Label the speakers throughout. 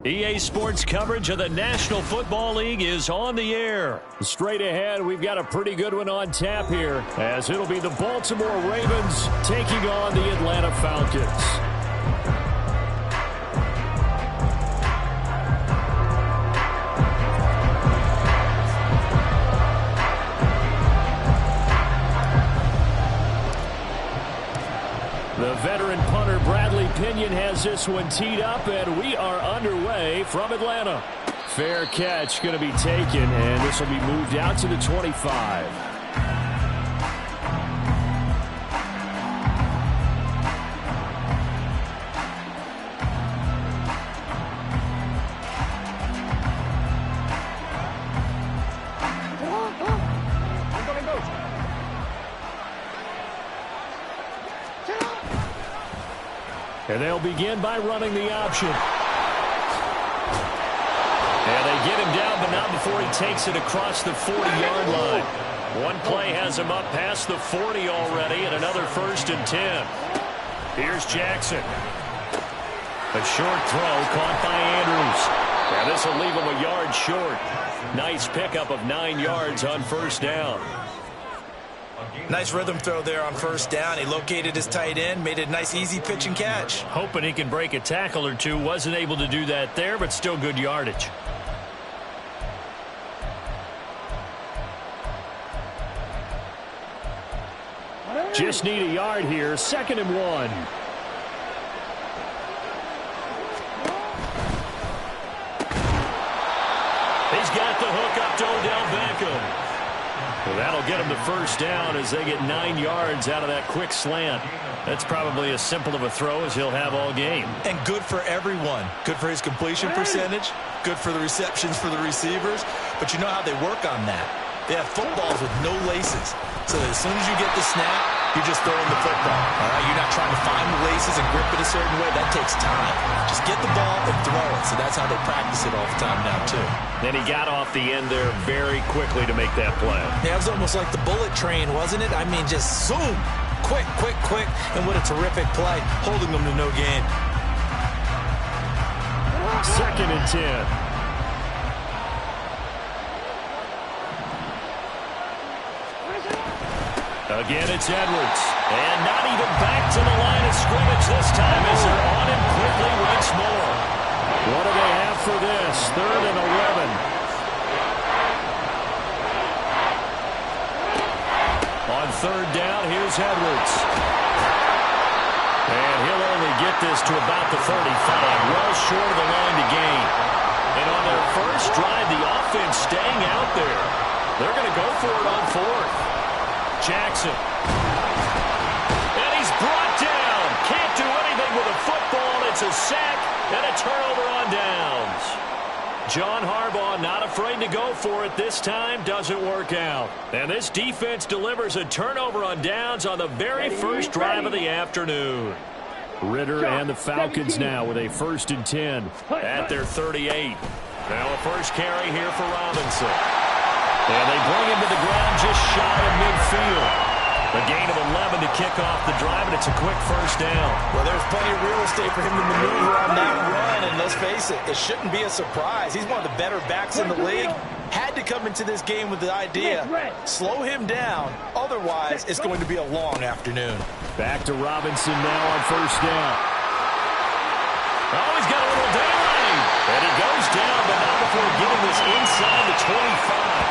Speaker 1: EA Sports coverage of the National Football League is on the air. Straight ahead, we've got a pretty good one on tap here, as it'll be the Baltimore Ravens taking on the Atlanta Falcons. The veteran punter Bradley Pinion has this one teed up, and we are underway from Atlanta. Fair catch going to be taken, and this will be moved out to the 25. And they'll begin by running the option. And they get him down, but not before he takes it across the 40-yard line. One play has him up past the 40 already, and another 1st and 10. Here's Jackson. A short throw caught by Andrews. And this will leave him a yard short. Nice pickup of 9 yards on 1st down.
Speaker 2: Nice rhythm throw there on 1st down. He located his tight end, made it a nice easy pitch and catch.
Speaker 1: Hoping he can break a tackle or two. Wasn't able to do that there, but still good yardage. Just need a yard here. 2nd and 1. He's got the hook up to Odell Beckham. Well, that'll get him the 1st down as they get 9 yards out of that quick slant. That's probably as simple of a throw as he'll have all game.
Speaker 2: And good for everyone. Good for his completion percentage. Good for the receptions for the receivers. But you know how they work on that. They have footballs with no laces. So that as soon as you get the snap, you're just throwing the football. All right? You're not trying to find the laces and grip it a certain way. That takes time. Just get the ball and throw it. So that's how they practice it all the time now, too.
Speaker 1: Then he got off the end there very quickly to make that play.
Speaker 2: Yeah, it was almost like the bullet train, wasn't it? I mean, just zoom. Quick, quick, quick. And what a terrific play, holding them to no gain.
Speaker 1: 2nd and 10. Again, it's Edwards. And not even back to the line of scrimmage this time as they're on him quickly once more. What do they have for this? 3rd and 11. On 3rd down, here's Edwards. And he'll only get this to about the 35, well short of the line to gain. And on their first drive, the offense staying out there. They're going to go for it on 4th. Jackson. And he's brought down. Can't do anything with a football. It's a sack and a turnover on downs. John Harbaugh not afraid to go for it this time. Doesn't work out. And this defense delivers a turnover on downs on the very first drive of the afternoon. Ritter and the Falcons now with a 1st and 10 at their 38. Now a first carry here for Robinson. And they bring him to the ground just shy of midfield. A gain of 11 to kick off the drive, and it's a quick 1st down.
Speaker 2: Well, there's plenty of real estate for him to maneuver on that run, and let's face it, it shouldn't be a surprise. He's one of the better backs in the league. Had to come into this game with the idea, slow him down, otherwise it's going to be a long afternoon.
Speaker 1: Back to Robinson now on 1st down. Oh, he's got a little daylight. And he goes down, but not before getting this inside the 25.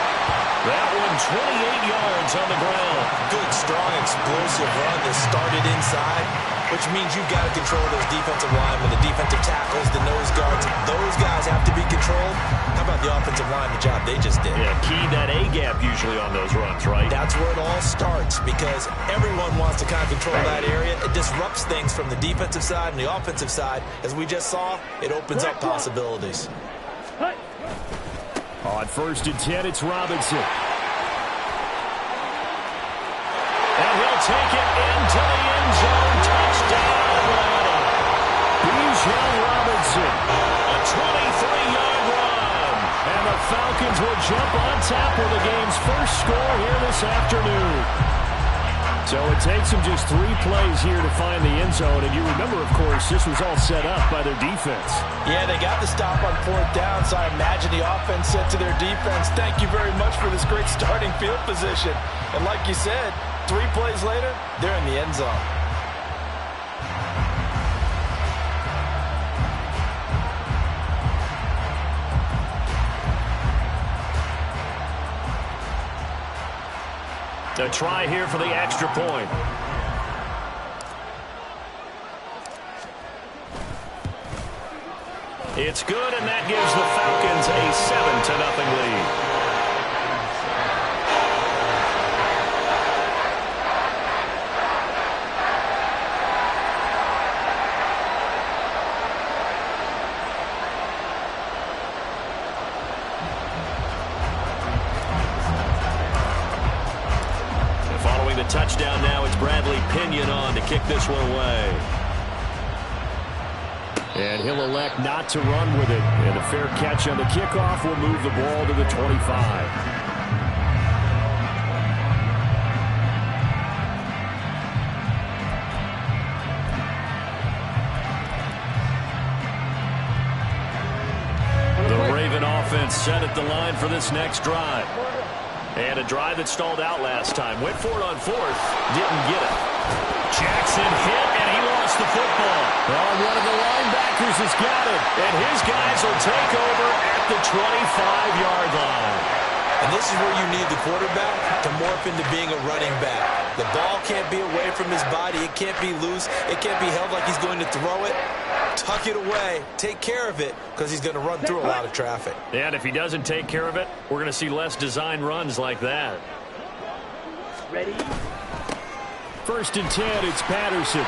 Speaker 1: That one 28 yards on the ground.
Speaker 2: Good, strong, explosive run that started inside, which means you've got to control those defensive linemen, the defensive tackles, the nose guards. Those guys have to be controlled. How about the offensive line, the job they just did?
Speaker 1: Yeah, key that A-gap usually on those runs, right?
Speaker 2: That's where it all starts because everyone wants to kind of control that area. It disrupts things from the defensive side and the offensive side. As we just saw, it opens up possibilities.
Speaker 1: On 1st and 10, it's Robinson. And he'll take it into the end zone. Touchdown, Atlanta. Bijan Robinson. A 23-yard run. And the Falcons will jump on top of the game's first score here this afternoon. So it takes them just 3 plays here to find the end zone. And you remember, of course, this was all set up by their defense.
Speaker 2: Yeah, they got the stop on 4th down, so I imagine the offense said to their defense, thank you very much for this great starting field position. And like you said, 3 plays later, they're in the end zone.
Speaker 1: A try here for the extra point. It's good, and that gives the Falcons a 7-0 lead. Touchdown now. It's Bradley Pinion on to kick this one away. And he'll elect not to run with it. And a fair catch on the kickoff will move the ball to the 25. The Raven offense set at the line for this next drive. And a drive that stalled out last time. Went for it on 4th. Didn't get it. Jackson hit, and he lost the football. Well, one of the linebackers has got it. And his guys will take over at the 25-yard line.
Speaker 2: And this is where you need the quarterback to morph into being a running back. The ball can't be away from his body. It can't be loose. It can't be held like he's going to throw it. Tuck it away. Take care of it, because he's going to run through a lot of traffic.
Speaker 1: And if he doesn't take care of it, we're going to see less design runs like that.
Speaker 3: Ready?
Speaker 1: 1st and 10, it's Patterson.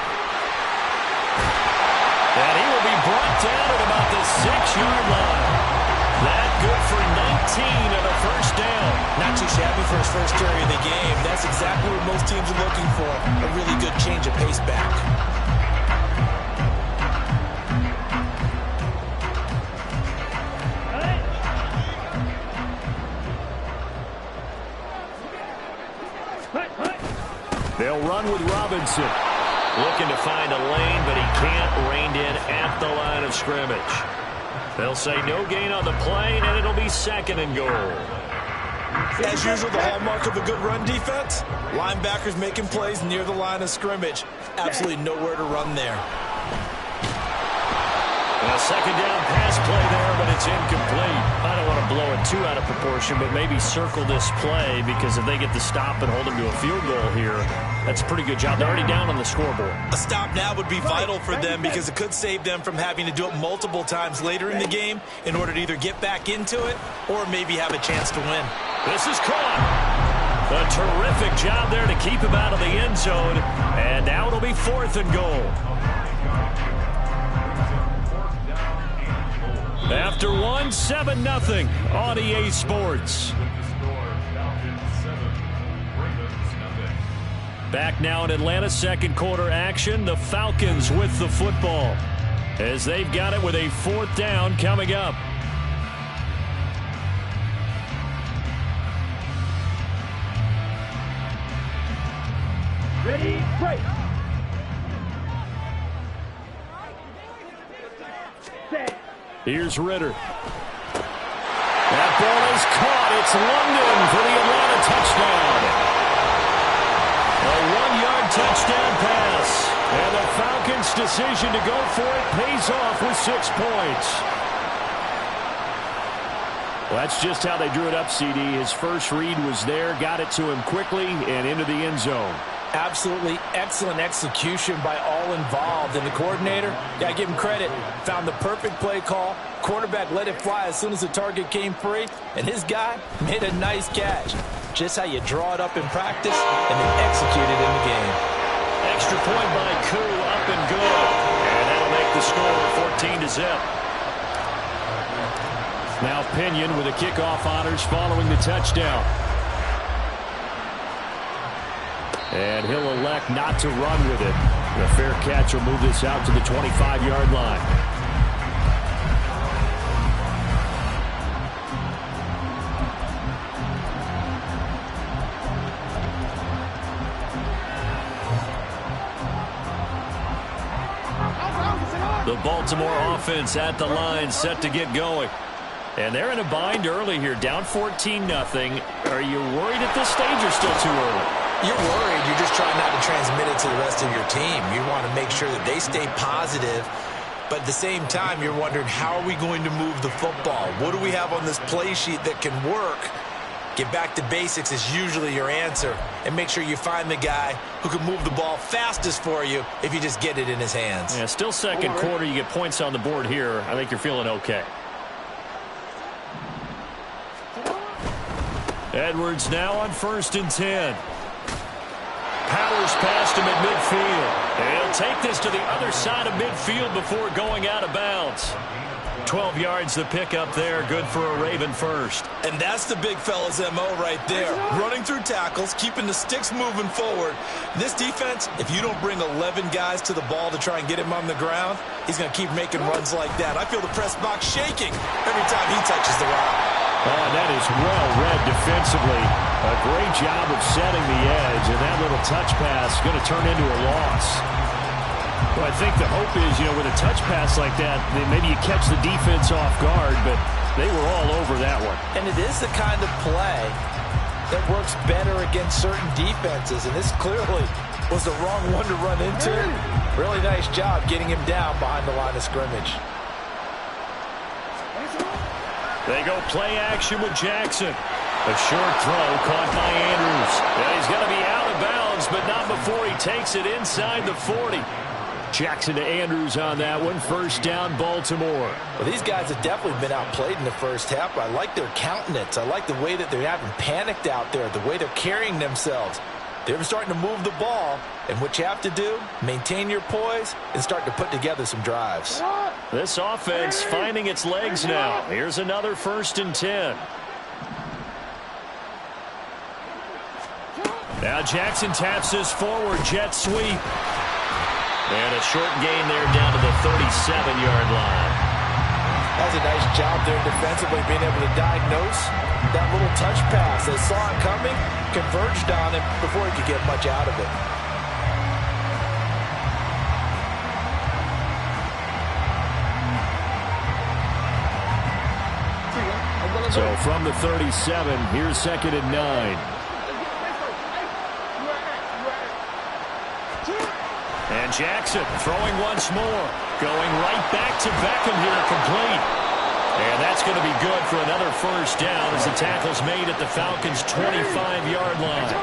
Speaker 1: And he will be brought down at about the 6-yard line. That good for 19 and a 1st down.
Speaker 2: Not too shabby for his first carry of the game. That's exactly what most teams are looking for. A really good change of pace back.
Speaker 1: They'll run with Robinson. Looking to find a lane, but he can't. Reined in at the line of scrimmage. They'll say no gain on the play, and it'll be 2nd and goal.
Speaker 2: As usual, the hallmark of a good run defense, linebackers making plays near the line of scrimmage. Absolutely nowhere to run there.
Speaker 1: And a 2nd down pass play there, but it's incomplete. I don't want to blow it too out of proportion, but maybe circle this play, because if they get the stop and hold them to a field goal here, that's a pretty good job. They're already down on the scoreboard.
Speaker 2: A stop now would be vital for them, because it could save them from having to do it multiple times later in the game in order to either get back into it or maybe have a chance to win.
Speaker 1: This is caught. A terrific job there to keep him out of the end zone. And now it'll be 4th and goal. After 7-0 on EA Sports. Back now in Atlanta, 2nd quarter action. The Falcons with the football, as they've got it with a 4th down coming up.
Speaker 3: Ready, break. Set.
Speaker 1: Here's Ritter. That ball is caught. It's London for the Atlanta touchdown. A 1-yard touchdown pass. And the Falcons' decision to go for it pays off with 6 points. Well, that's just how they drew it up, CD. His first read was there, got it to him quickly, and into the end zone.
Speaker 2: Absolutely excellent execution by all involved. And the coordinator, got to give him credit, found the perfect play call. Quarterback let it fly as soon as the target came free. And his guy made a nice catch. Just how you draw it up in practice and then execute it in the game.
Speaker 1: Extra point by Koo, up and good. And that'll make the score 14-0. Now Pinion with the kickoff honors following the touchdown. And he'll elect not to run with it. The fair catch will move this out to the 25-yard line. The Baltimore offense at the line, set to get going. And they're in a bind early here, down 14-0. Are you worried at this stage or still too early?
Speaker 2: You're worried. You're just trying not to transmit it to the rest of your team. You want to make sure that they stay positive. But at the same time, you're wondering, how are we going to move the football? What do we have on this play sheet that can work? Get back to basics is usually your answer. And make sure you find the guy who can move the ball fastest for you if you just get it in his hands.
Speaker 1: Yeah, still second quarter. You get points on the board here. I think you're feeling okay. Edwards now on 1st and 10. Powers past him at midfield. And he'll take this to the other side of midfield before going out of bounds. 12 yards to pick up there. Good for a Raven first.
Speaker 2: And that's the big fella's MO right there. Running through tackles, keeping the sticks moving forward. This defense, if you don't bring 11 guys to the ball to try and get him on the ground, he's going to keep making runs like that. I feel the press box shaking every time he touches the rock.
Speaker 1: Oh, that is well read defensively. A great job of setting the edge, and that little touch pass is going to turn into a loss. Well, I think the hope is, with a touch pass like that, maybe you catch the defense off guard, but they were all over that one.
Speaker 2: And it is the kind of play that works better against certain defenses, and this clearly was the wrong one to run into. Really nice job getting him down behind the line of scrimmage.
Speaker 1: They go play action with Jackson. A short throw caught by Andrews. And he's going to be out of bounds, but not before he takes it inside the 40. Jackson to Andrews on that one. First down, Baltimore.
Speaker 2: Well, these guys have definitely been outplayed in the first half. I like their countenance. I like the way that they haven't panicked out there, the way they're carrying themselves. They're starting to move the ball, and what you have to do, maintain your poise and start to put together some drives.
Speaker 1: This offense finding its legs now. Here's another 1st and 10. Now Jackson taps this forward jet sweep. And a short gain there down to the 37-yard line.
Speaker 2: That's a nice job there defensively, being able to diagnose that little touch pass. They saw it coming, converged on him before he could get much out of it.
Speaker 1: So from the 37, here's 2nd and 9. And Jackson throwing once more. Going right back to Beckham here, complete. And that's going to be good for another first down as the tackle's made at the Falcons' 25-yard line.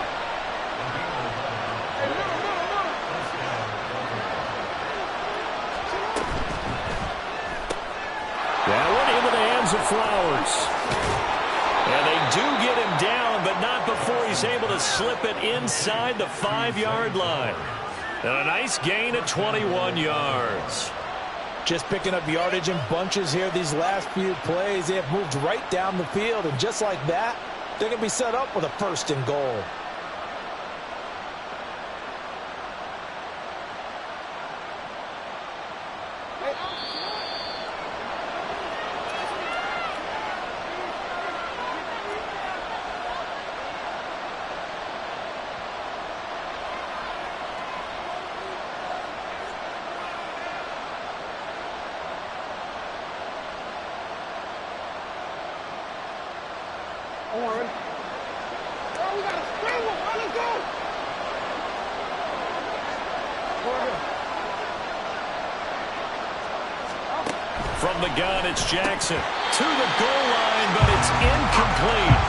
Speaker 1: That one into the hands of Flowers. And they do get him down, but not before he's able to slip it inside the 5-yard line. And a nice gain of 21 yards.
Speaker 2: Just picking up yardage in bunches here these last few plays. They have moved right down the field, and just like that, they're going to be set up with a 1st and goal.
Speaker 1: From the gun, it's Jackson to the goal line, but it's incomplete.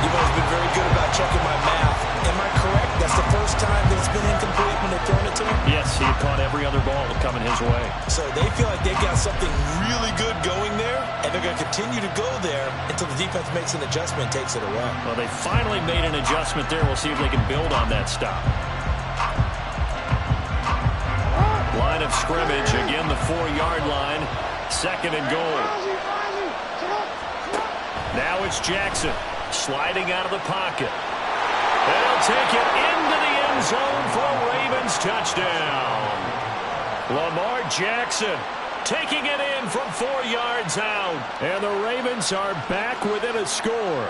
Speaker 2: You've always been very good about checking my math. Am I correct? That's the first time that it's been incomplete when they've thrown it to him?
Speaker 1: Yes, he had caught every other ball coming his way.
Speaker 2: So they feel like they've got something really good going there, and they're going to continue to go there until the defense makes an adjustment and takes it away.
Speaker 1: Well, they finally made an adjustment there. We'll see if they can build on that stop. Line of scrimmage, again the 4-yard line. 2nd and goal. Now it's Jackson sliding out of the pocket. And he'll take it into the end zone for a Ravens touchdown. Lamar Jackson taking it in from 4 yards out. And the Ravens are back within a score.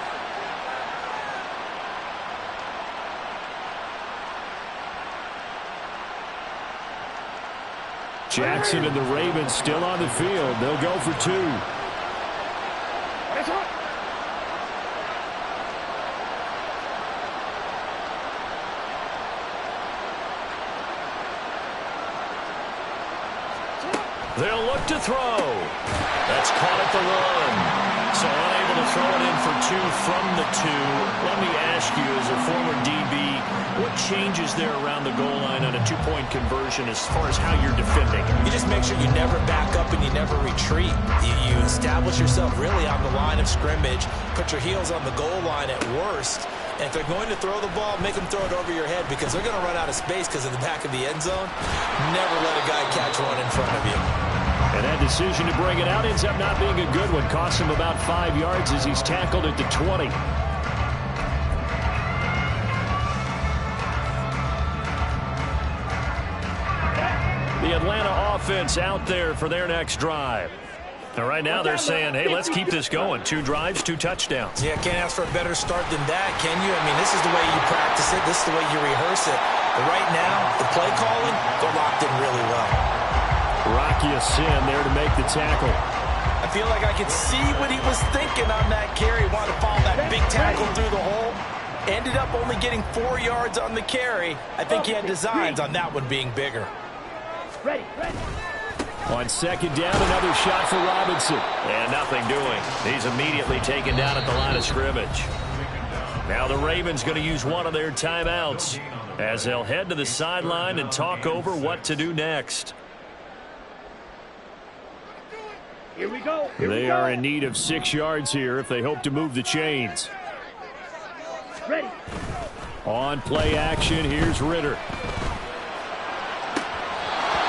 Speaker 1: Jackson and the Ravens still on the field. They'll go for 2. They'll look to throw. That's caught at the 1. So unable to throw it in for 2 from the 2. Let me ask you, as a former DB, what changes there around the goal line on a 2-point conversion as far as how you're defending?
Speaker 2: You just make sure you never back up and you never retreat. You establish yourself really on the line of scrimmage, put your heels on the goal line at worst. And if they're going to throw the ball, make them throw it over your head because they're going to run out of space because in the back of the end zone, never let a guy catch one in front of you.
Speaker 1: And that decision to bring it out ends up not being a good one. Costs him about 5 yards as he's tackled at the 20. The Atlanta offense out there for their next drive. And right now they're saying, hey, let's keep this going. 2 drives, 2 touchdowns.
Speaker 2: Yeah, can't ask for a better start than that, can you? I mean, this is the way you practice it. This is the way you rehearse it. But right now, the play calling, they're locked in really well.
Speaker 1: Rocky Sin there to make the tackle.
Speaker 2: I feel like I could see what he was thinking on that carry. Wanted to follow that big tackle through the hole. Ended up only getting 4 yards on the carry. I think he had designs on that one being bigger.
Speaker 3: Ready.
Speaker 1: On second down, another shot for Robinson. And nothing doing. He's immediately taken down at the line of scrimmage. Now the Ravens going to use one of their timeouts as they'll head to the sideline and talk over what to do next.
Speaker 3: Here we go.
Speaker 1: They are in need of 6 yards here if they hope to move the chains.
Speaker 3: Ready.
Speaker 1: On play action, here's Ritter.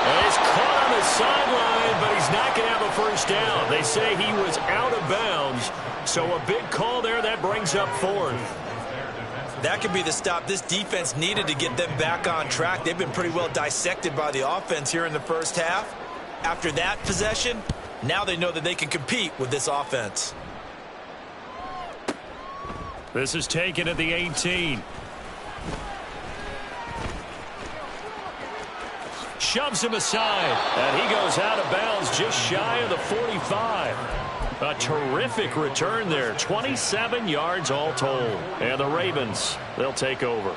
Speaker 1: And he's caught on the sideline, but he's not going to have a first down. They say he was out of bounds, so a big call there that brings up 4th.
Speaker 2: That could be the stop this defense needed to get them back on track. They've been pretty well dissected by the offense here in the first half. After that possession, now they know that they can compete with this offense.
Speaker 1: This is taken at the 18. Shoves him aside, and he goes out of bounds just shy of the 45. A terrific return there, 27 yards all told. And the Ravens, they'll take over.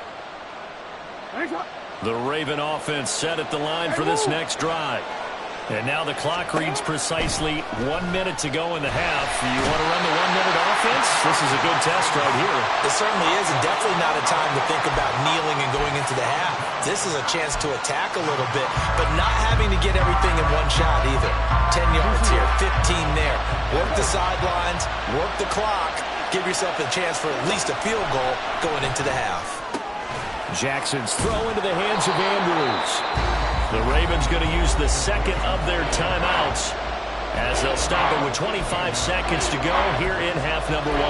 Speaker 1: The Raven offense set at the line for this next drive. And now the clock reads precisely 1 minute to go in the half. You want to run the 1 minute offense? This is a good test right here.
Speaker 2: It certainly is, and definitely not a time to think about kneeling and going into the half. This is a chance to attack a little bit, but not having to get everything in one shot either. 10 yards here, 15 there. Work the sidelines, work the clock. Give yourself a chance for at least a field goal going into the half.
Speaker 1: Jackson's throw into the hands of Andrews. The Ravens going to use the second of their timeouts as they'll stop it with 25 seconds to go here in half number 1.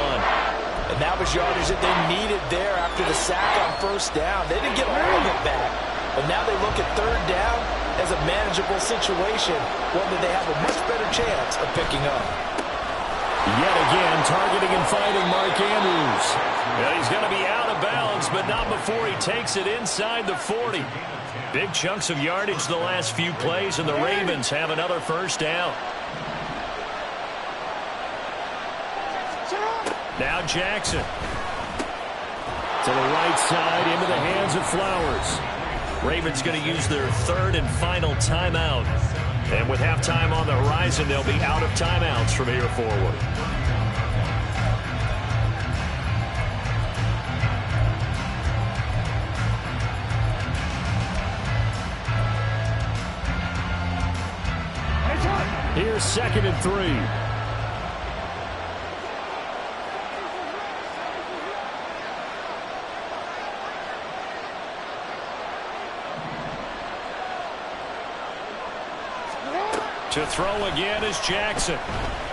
Speaker 2: And that was yardage that they needed there after the sack on first down. They didn't get all of it back, but now they look at third down as a manageable situation, one that they have a much better chance of picking up.
Speaker 1: Yet again, targeting and finding Mark Andrews. And he's going to be out of bounds, but not before he takes it inside the 40. Big chunks of yardage the last few plays, and the Ravens have another first down. Now Jackson. To the right side, into the hands of Flowers. Ravens going to use their third and final timeout. And with halftime on the horizon, they'll be out of timeouts from here forward. Here's 2nd and 3. To throw again is Jackson.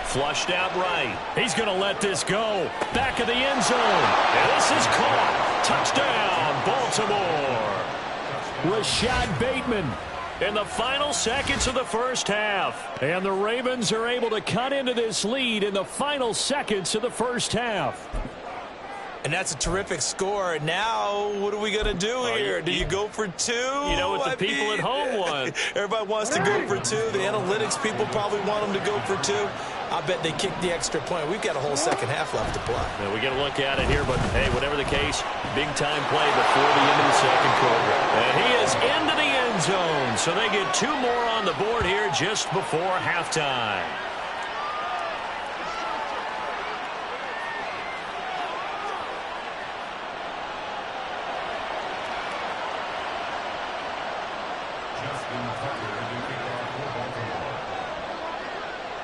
Speaker 1: Flushed out right. He's going to let this go. Back of the end zone. And this is caught. Touchdown, Baltimore. Rashad Bateman in the final seconds of the first half. And the Ravens are able to cut into this lead in the final seconds of the first half.
Speaker 2: And that's a terrific score. Now, what are we going to do here? Do you go for two?
Speaker 1: You know what the people at home want.
Speaker 2: Everybody wants to go for two. The analytics people probably want them to go for two. I bet they kicked the extra point. We've got a whole second half left to play.
Speaker 1: Yeah, we get a look at it here, but, hey, whatever the case, big-time play before the end of the second quarter. And he is into the end zone, so they get two more on the board here just before halftime.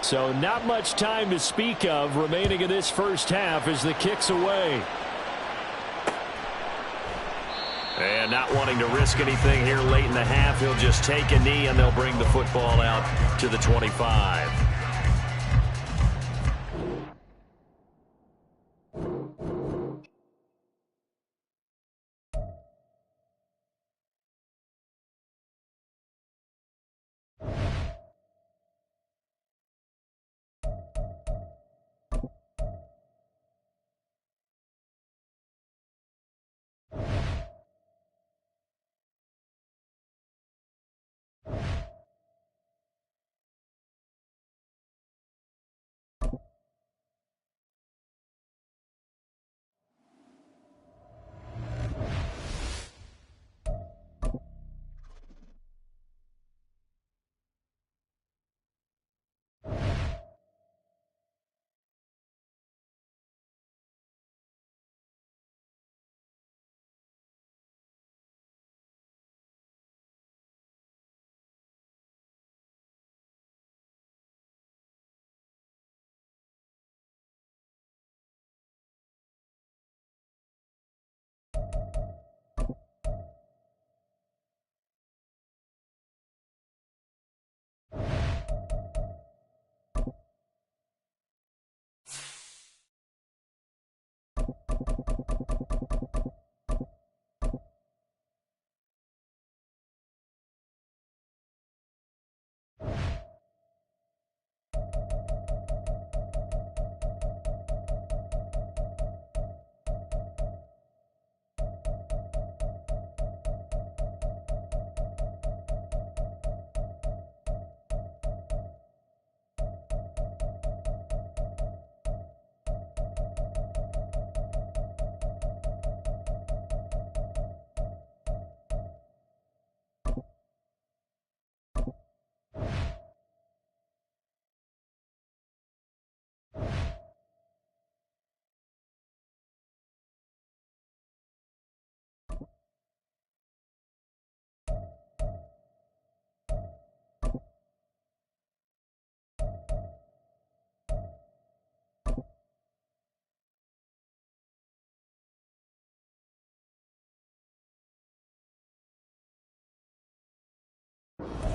Speaker 1: So not much time to speak of remaining in this first half as the kick's away. And not wanting to risk anything here late in the half, he'll just take a knee and they'll bring the football out to the 25.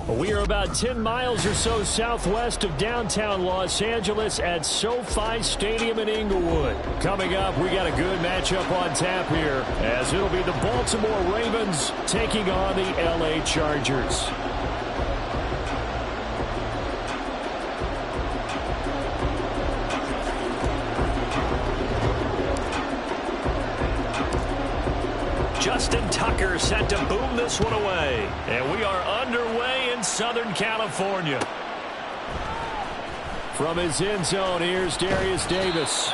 Speaker 1: We are about 10 miles or so southwest of downtown Los Angeles at SoFi Stadium in Inglewood. Coming up, we got a good matchup on tap here, as it'll be the Baltimore Ravens taking on the LA Chargers. Justin Tucker set to boom this one away. And we are underway in Southern California. From his end zone, here's Darius Davis.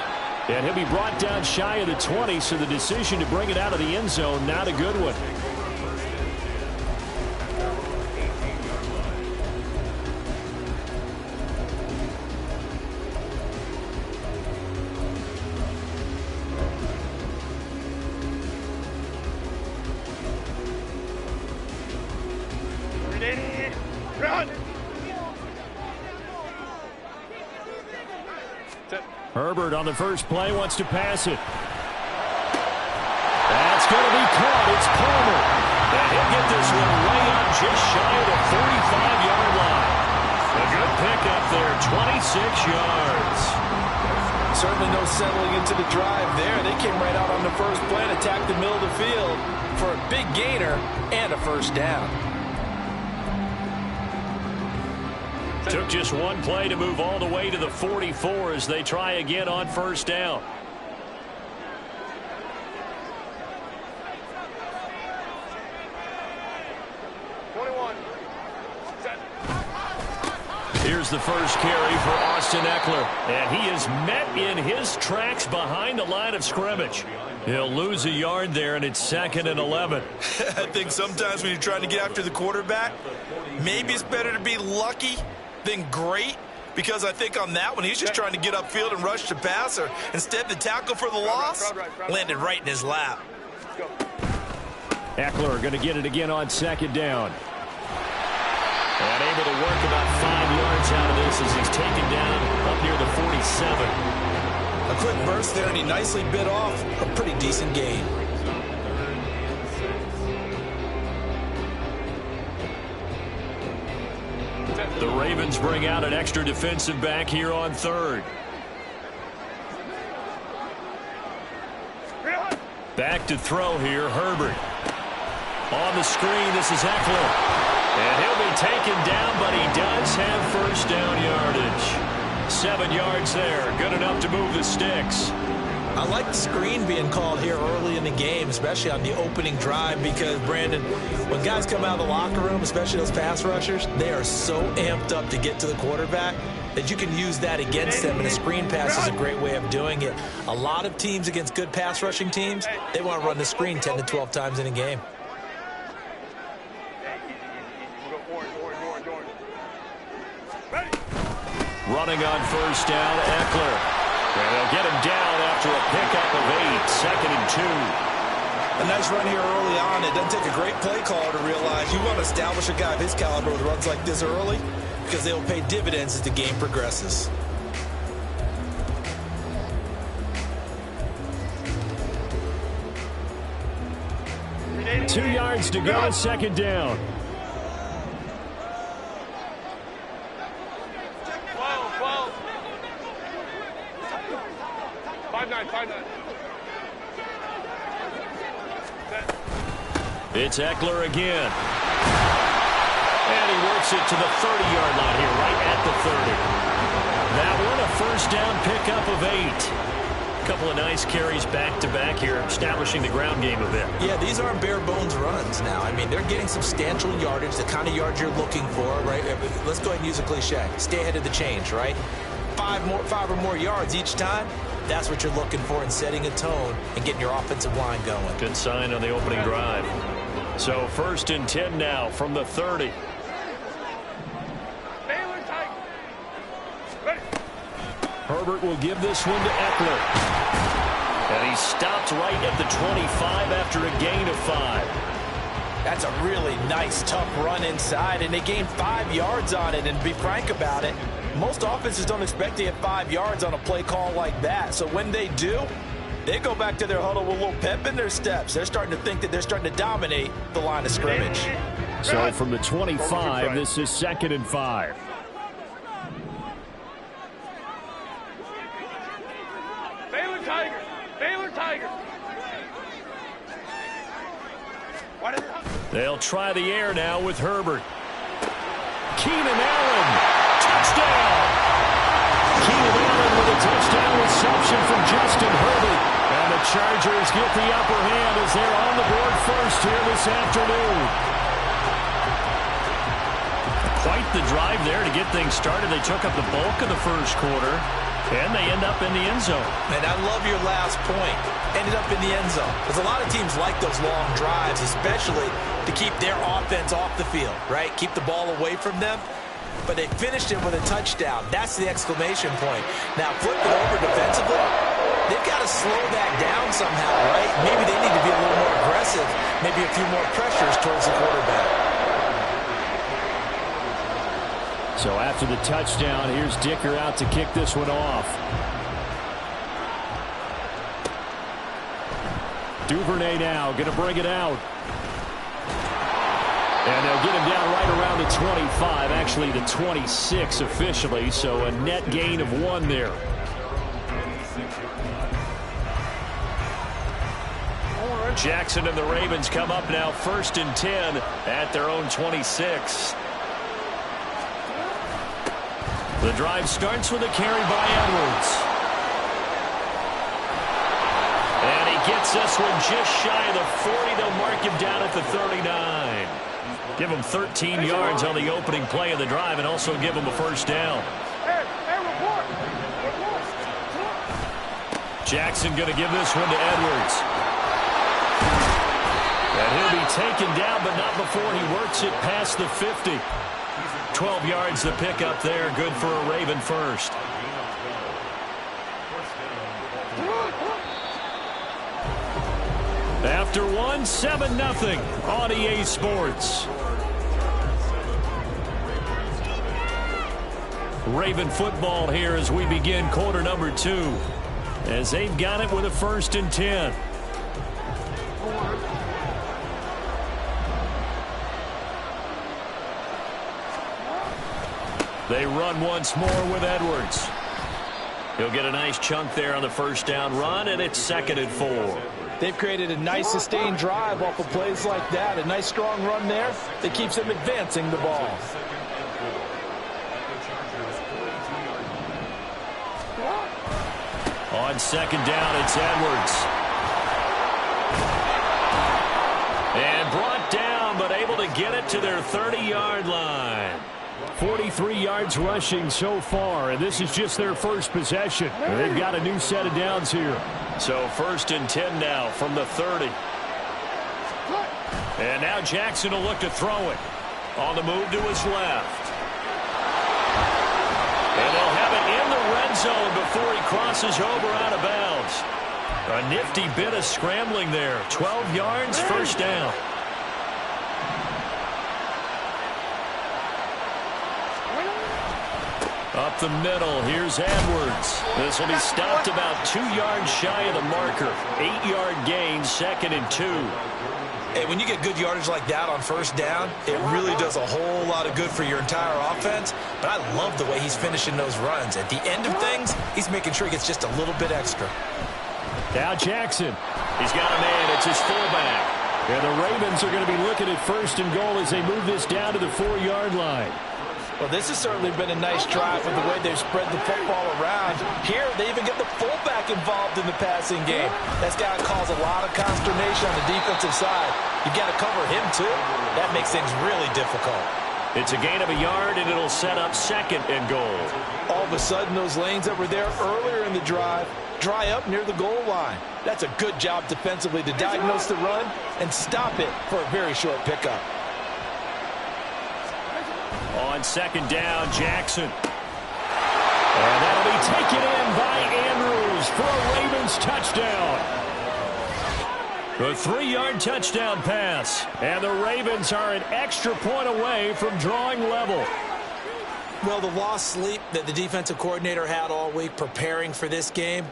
Speaker 1: And he'll be brought down shy of the 20, so the decision to bring it out of the end zone, not a good one. Herbert on the first play wants to pass it. That's going to be caught. It's Palmer. And he'll get this one way up just shy of the 45-yard line. A good pickup there, 26 yards.
Speaker 2: Certainly no settling into the drive there. They came right out on the first play and attacked the middle of the field for a big gainer and a first down.
Speaker 1: Took just one play to move all the way to the 44 as they try again on first down. Here's the first carry for Austin Eckler. And he is met in his tracks behind the line of scrimmage. He'll lose a yard there, and it's 2nd and 11.
Speaker 2: I think sometimes when you're trying to get after the quarterback, maybe it's better to be lucky than great, because I think on that one, he's just trying to get upfield and rush the passer. Instead, the tackle for the loss landed right in his lap.
Speaker 1: Eckler going to get it again on 2nd down. And able to work about 5 yards out of this as he's taken down up near the 47.
Speaker 2: A quick burst there, and he nicely bit off a pretty decent gain.
Speaker 1: The Ravens bring out an extra defensive back here on 3rd. Back to throw here, Herbert. On the screen, this is Eckler. And he'll be taken down, but he does have first down yardage. 7 yards there, good enough to move the sticks.
Speaker 2: I like the screen being called here early in the game, especially on the opening drive, because, Brandon, when guys come out of the locker room, especially those pass rushers, they are so amped up to get to the quarterback that you can use that against them, and a screen pass is a great way of doing it. A lot of teams against good pass rushing teams, they want to run the screen 10 to 12 times in a game.
Speaker 1: Running on first down, Eckler. And they'll get him down after a pickup of 8, 2nd and 2.
Speaker 2: A nice run here early on. It doesn't take a great play caller to realize you want to establish a guy of his caliber with runs like this early, because they will pay dividends as the game progresses.
Speaker 1: Two yards to go, 2nd down.
Speaker 4: 5-9.
Speaker 1: It's Eckler again. And he works it to the 30-yard line here, right at the 30. That one, a first down pickup of 8. A couple of nice carries back-to-back here, establishing the ground game a bit.
Speaker 2: Yeah, these aren't bare-bones runs now. I mean, they're getting substantial yardage, the kind of yards you're looking for, right? Let's go ahead and use a cliche. Stay ahead of the change, right? 5 or more yards each time. That's what you're looking for in setting a tone and getting your offensive line going.
Speaker 1: Good sign on the opening drive. So 1st and 10 now from the 30. Herbert will give this one to Eckler. And he stopped right at the 25 after a gain of 5.
Speaker 5: That's a really nice, tough run inside, and they gained 5 yards on it, and be frank about it. Most offenses don't expect to get 5 yards on a play call like that. So when they do, they go back to their huddle with a little pep in their steps. They're starting to think that they're starting to dominate the line of scrimmage.
Speaker 1: So from the 25, this is 2nd and 5.
Speaker 4: Baylor Tiger.
Speaker 1: They'll try the air now with Herbert. Keenan Allen, touchdown! Keenan Allen with a touchdown reception from Justin Herbert. And the Chargers get the upper hand as they're on the board first here this afternoon. Quite the drive there to get things started. They took up the bulk of the first quarter, and they end up in the end zone.
Speaker 2: And I love your last point. Ended up in the end zone. Because a lot of teams like those long drives, especially to keep their offense off the field, right? Keep the ball away from them. But they finished it with a touchdown. That's the exclamation point. Now, flip it over defensively. They've got to slow that down somehow, right? Maybe they need to be a little more aggressive. Maybe a few more pressures towards the quarterback.
Speaker 1: So after the touchdown, here's Dicker out to kick this one off. Duvernay now going to bring it out. And they'll get him down right around the 25, actually the 26 officially, so a net gain of 1 there. Jackson and the Ravens come up now 1st and 10 at their own 26. The drive starts with a carry by Edwards. And he gets this one just shy of the 40. They'll mark him down at the 39. Give them 13 yards on the opening play of the drive and also give them a first down. Jackson going to give this one to Edwards. And he'll be taken down, but not before he works it past the 50. 12 yards to pick up there. Good for a Raven first. After one, 7-0 on EA Sports. Raven football here as we begin quarter number 2. As they've got it with a 1st and 10. They run once more with Edwards. He'll get a nice chunk there on the first down run, and it's 2nd and 4.
Speaker 5: They've created a nice sustained drive off of plays like that. A nice strong run there that keeps them advancing the ball.
Speaker 1: On 2nd down, it's Edwards. And brought down, but able to get it to their 30-yard line. 43 yards rushing so far, and this is just their first possession. They've got a new set of downs here. So 1st and 10 now from the 30. And now Jackson will look to throw it. On the move to his left. And they'll have it in the red zone before he crosses over out of bounds. A nifty bit of scrambling there. 12 yards, first down. Up the middle, here's Edwards. This will be stopped about 2 yards shy of the marker. 8-yard gain, 2nd and 2.
Speaker 2: Hey, when you get good yardage like that on first down, it really does a whole lot of good for your entire offense. But I love the way he's finishing those runs. At the end of things, he's making sure he gets just a little bit extra.
Speaker 1: Now Jackson. He's got a man. It's his fullback. And the Ravens are going to be looking at 1st and goal as they move this down to the 4-yard line.
Speaker 5: Well, this has certainly been a nice drive with the way they've spread the football around. Here, they even get the fullback involved in the passing game. That's got to cause a lot of consternation on the defensive side. You've got to cover him, too. That makes things really difficult.
Speaker 1: It's a gain of a yard, and it'll set up 2nd and goal.
Speaker 5: All of a sudden, those lanes that were there earlier in the drive dry up near the goal line. That's a good job defensively to diagnose the run and stop it for a very short pickup.
Speaker 1: On 2nd down, Jackson. And that'll be taken in by Andrews for a Ravens touchdown. A 3-yard touchdown pass. And the Ravens are an extra point away from drawing level.
Speaker 5: Well, the lost sleep that the defensive coordinator had all week preparing for this game,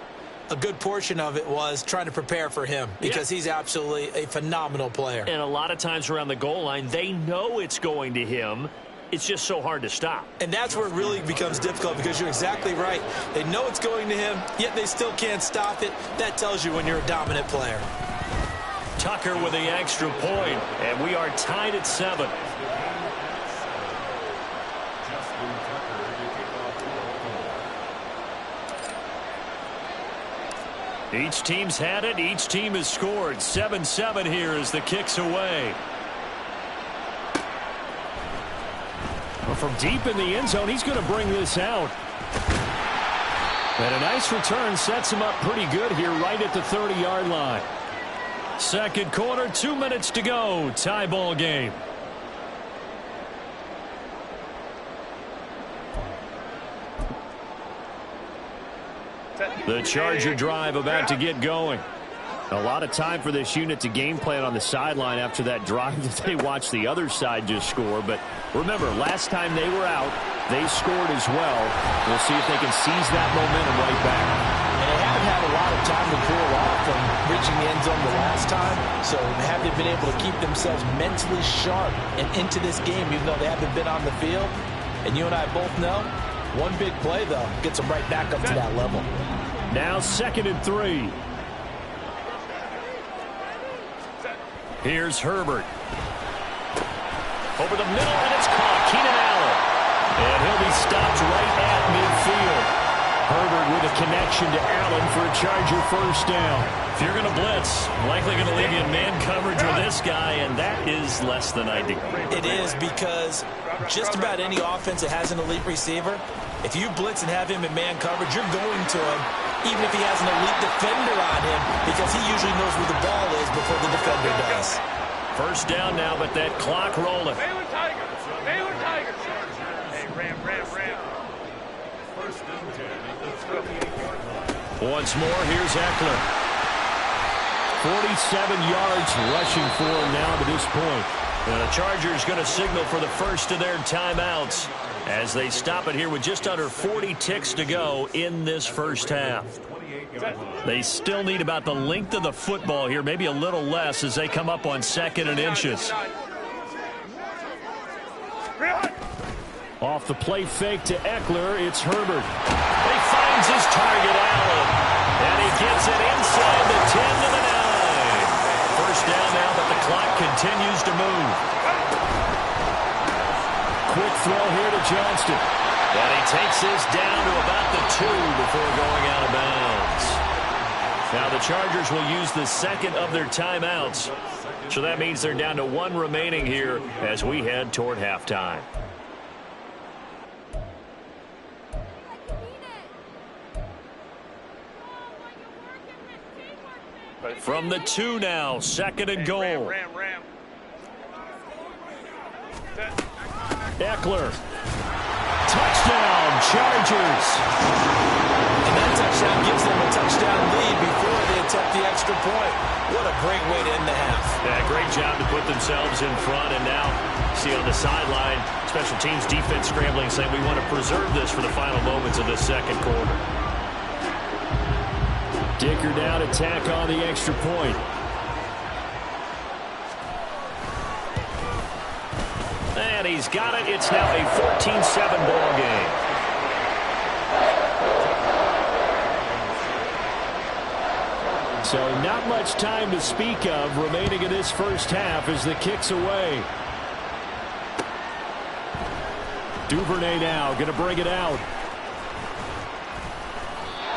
Speaker 5: a good portion of it was trying to prepare for him because he's absolutely a phenomenal player.
Speaker 1: And a lot of times around the goal line, they know it's going to him. It's just so hard to stop.
Speaker 5: And that's where it really becomes difficult because you're exactly right. They know it's going to him, yet they still can't stop it. That tells you when you're a dominant player.
Speaker 1: Tucker with the extra point, and we are tied at 7. Each team's had it. Each team has scored. 7-7 here as the kick's away. Well, from deep in the end zone, he's going to bring this out. And a nice return sets him up pretty good here right at the 30-yard line. 2nd quarter, 2 minutes to go. Tie ball game. The Charger drive about to get going. A lot of time for this unit to game plan on the sideline after that drive that they watched the other side just score. But remember, last time they were out, they scored as well. We'll see if they can seize that momentum right back.
Speaker 5: And they haven't had a lot of time to cool off from reaching the end zone the last time. So they haven't been able to keep themselves mentally sharp and into this game, even though they haven't been on the field. And you and I both know, one big play, though, gets them right back up to that level.
Speaker 1: Now 2nd and 3. Here's Herbert. Over the middle, and it's caught. Keenan Allen. And he'll be stopped right at midfield. Herbert with a connection to Allen for a Charger first down. If you're going to blitz, likely going to leave you in man coverage with this guy, and that is less than ideal.
Speaker 5: It is, because just about any offense that has an elite receiver, if you blitz and have him in man coverage, you're going to him, even if he has an elite defender on him, because he usually knows where the ball is before the defender does.
Speaker 1: First down now, but that clock rolling.
Speaker 4: Baylor Tigers. Baylor Tigers. Hey, Ram.
Speaker 1: Once more, here's Eckler. 47 yards rushing for him now to this point. And the Chargers going to signal for the first of their timeouts as they stop it here with just under 40 ticks to go in this first half. They still need about the length of the football here, maybe a little less as they come up on 2nd and inches. Off the play fake to Eckler, it's Herbert. He finds his target, Allen, and he gets it inside the 10 to the 9. First down now, but the clock continues to move. Quick throw here to Johnston. And he takes this down to about the 2 before going out of bounds. Now the Chargers will use the second of their timeouts. So that means they're down to 1 remaining here as we head toward halftime. From the 2 now, 2nd and goal.
Speaker 4: Ram.
Speaker 1: Eckler. Touchdown, Chargers.
Speaker 5: And that touchdown gives them a touchdown lead before they attempt the extra point. What a great way to end the half.
Speaker 1: Yeah, great job to put themselves in front. And now, see on the sideline, special teams defense scrambling, saying we want to preserve this for the final moments of the second quarter. Dicker down to tack on the extra point. And he's got it. It's now a 14-7 ball game. So not much time to speak of remaining in this first half as the kick's away. Duvernay now going to bring it out.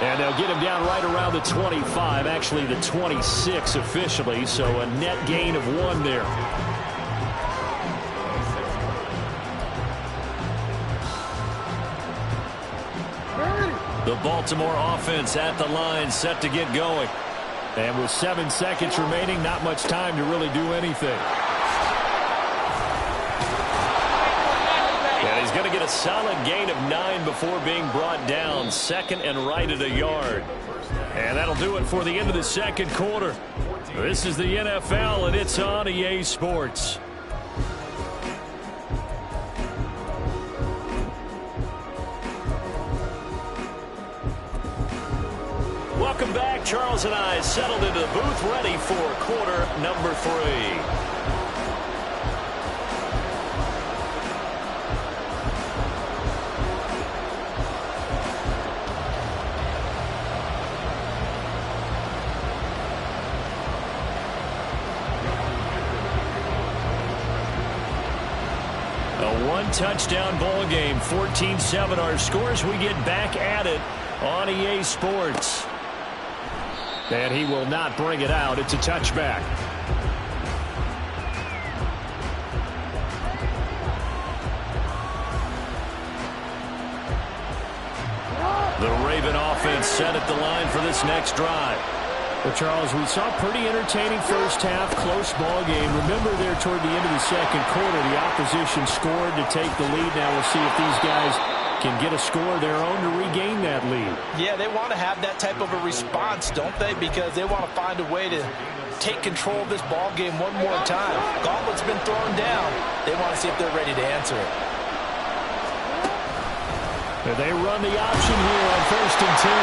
Speaker 1: And they'll get him down right around the 25, actually the 26 officially, so a net gain of 1 there. The Baltimore offense at the line, set to get going. And with 7 seconds remaining, not much time to really do anything. And he's going to get a solid gain of 9 before being brought down. 2nd and right at a yard. And that'll do it for the end of the second quarter. This is the NFL, and it's on EA Sports. Welcome back. Charles and I settled into the booth, ready for quarter number 3. Touchdown ball game, 14-7 our scores. We get back at it on EA Sports. And he will not bring it out. It's a touchback. The Raven offense set at the line for this next drive. Well, Charles, we saw a pretty entertaining first half, close ball game. Remember there toward the end of the second quarter, the opposition scored to take the lead. Now we'll see if these guys can get a score of their own to regain that lead.
Speaker 5: Yeah, they want to have that type of a response, don't they? Because they want to find a way to take control of this ball game one more time. Gauntlet's been thrown down. They want to see if they're ready to answer it.
Speaker 1: They run the option here on 1st and 10.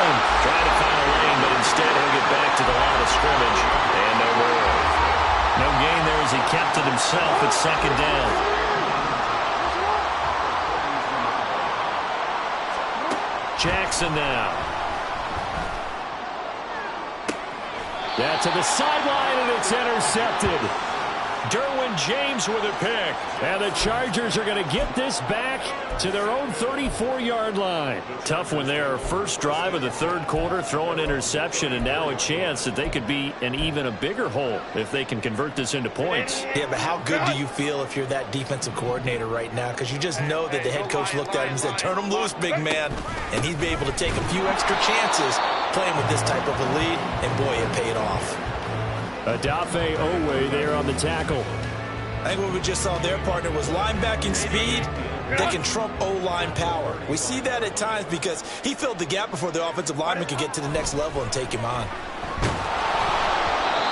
Speaker 1: Trying to find a lane, but instead he'll get back to the line of scrimmage. And no more. No gain there as he kept it himself at 2nd down. Jackson now. That's to the sideline, and it's intercepted. Derwin James with a pick. And the Chargers are going to get this back to their own 34-yard line. Tough when they are first drive of the third quarter, throw an interception, and now a chance that they could be in even a bigger hole if they can convert this into points.
Speaker 5: Yeah, but how good do you feel if you're that defensive coordinator right now? Because you just know that the head coach looked at him and said, turn him loose, big man. And he'd be able to take a few extra chances playing with this type of a lead, and boy, it paid off.
Speaker 1: Adafe Owe there on the tackle.
Speaker 5: I think what we just saw their partner was linebacking speed that can trump O-line power. We see that at times because he filled the gap before the offensive lineman could get to the next level and take him on.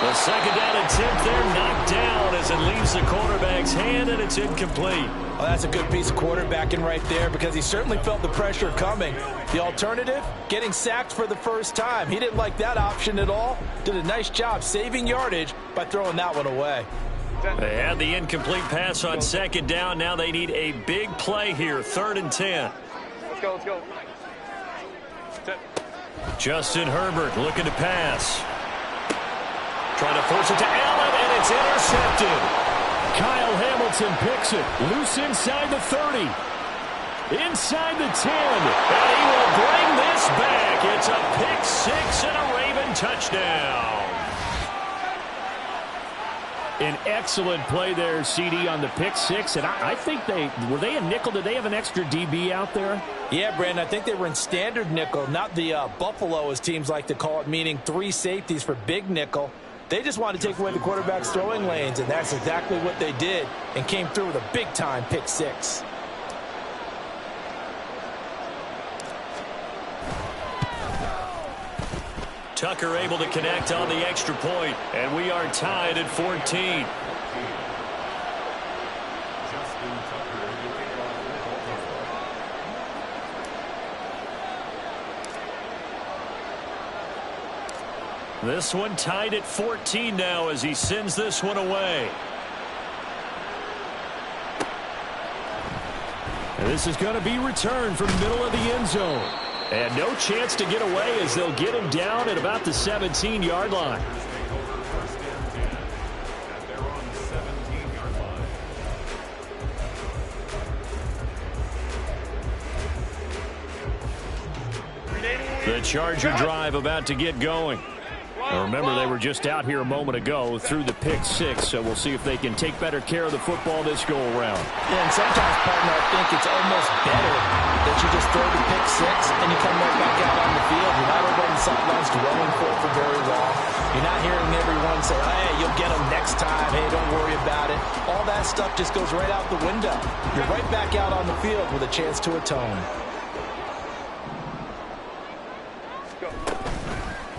Speaker 1: The second down attempt there knocked down as it leaves the quarterback's hand, and it's incomplete.
Speaker 5: Well, that's a good piece of quarterbacking right there because he certainly felt the pressure coming. The alternative, getting sacked for the first time. He didn't like that option at all. Did a nice job saving yardage by throwing that one away.
Speaker 1: They had the incomplete pass on second down. Now they need a big play here, 3rd and 10.
Speaker 4: Let's go, let's go.
Speaker 1: Justin Herbert looking to pass. Trying to force it to Allen, and it's intercepted. Kyle Hamilton picks it. Loose inside the 30. Inside the 10. And he will bring this back. It's a pick six and a Raven touchdown. An excellent play there, CD, on the pick six. And I think were they in nickel? Did they have an extra DB out there?
Speaker 5: Yeah, Brandon, I think they were in standard nickel, not the Buffalo, as teams like to call it, meaning 3 safeties for big nickel. They just wanted to take away the quarterback's throwing lanes, and that's exactly what they did and came through with a big-time pick six.
Speaker 1: Tucker able to connect on the extra point, and we are tied at 14. This one tied at 14 now as he sends this one away. And this is going to be returned from middle of the end zone. And no chance to get away as they'll get him down at about the 17-yard line. The Charger drive about to get going. Now remember, they were just out here a moment ago through the pick six, so we'll see if they can take better care of the football this go-around.
Speaker 5: Yeah, and sometimes, partner, I think it's almost better that you just throw the pick six and you come right back out on the field. You're not over on the sidelines dwelling for very long. You're not hearing everyone say, hey, you'll get them next time. Hey, don't worry about it. All that stuff just goes right out the window. You're right back out on the field with a chance to atone.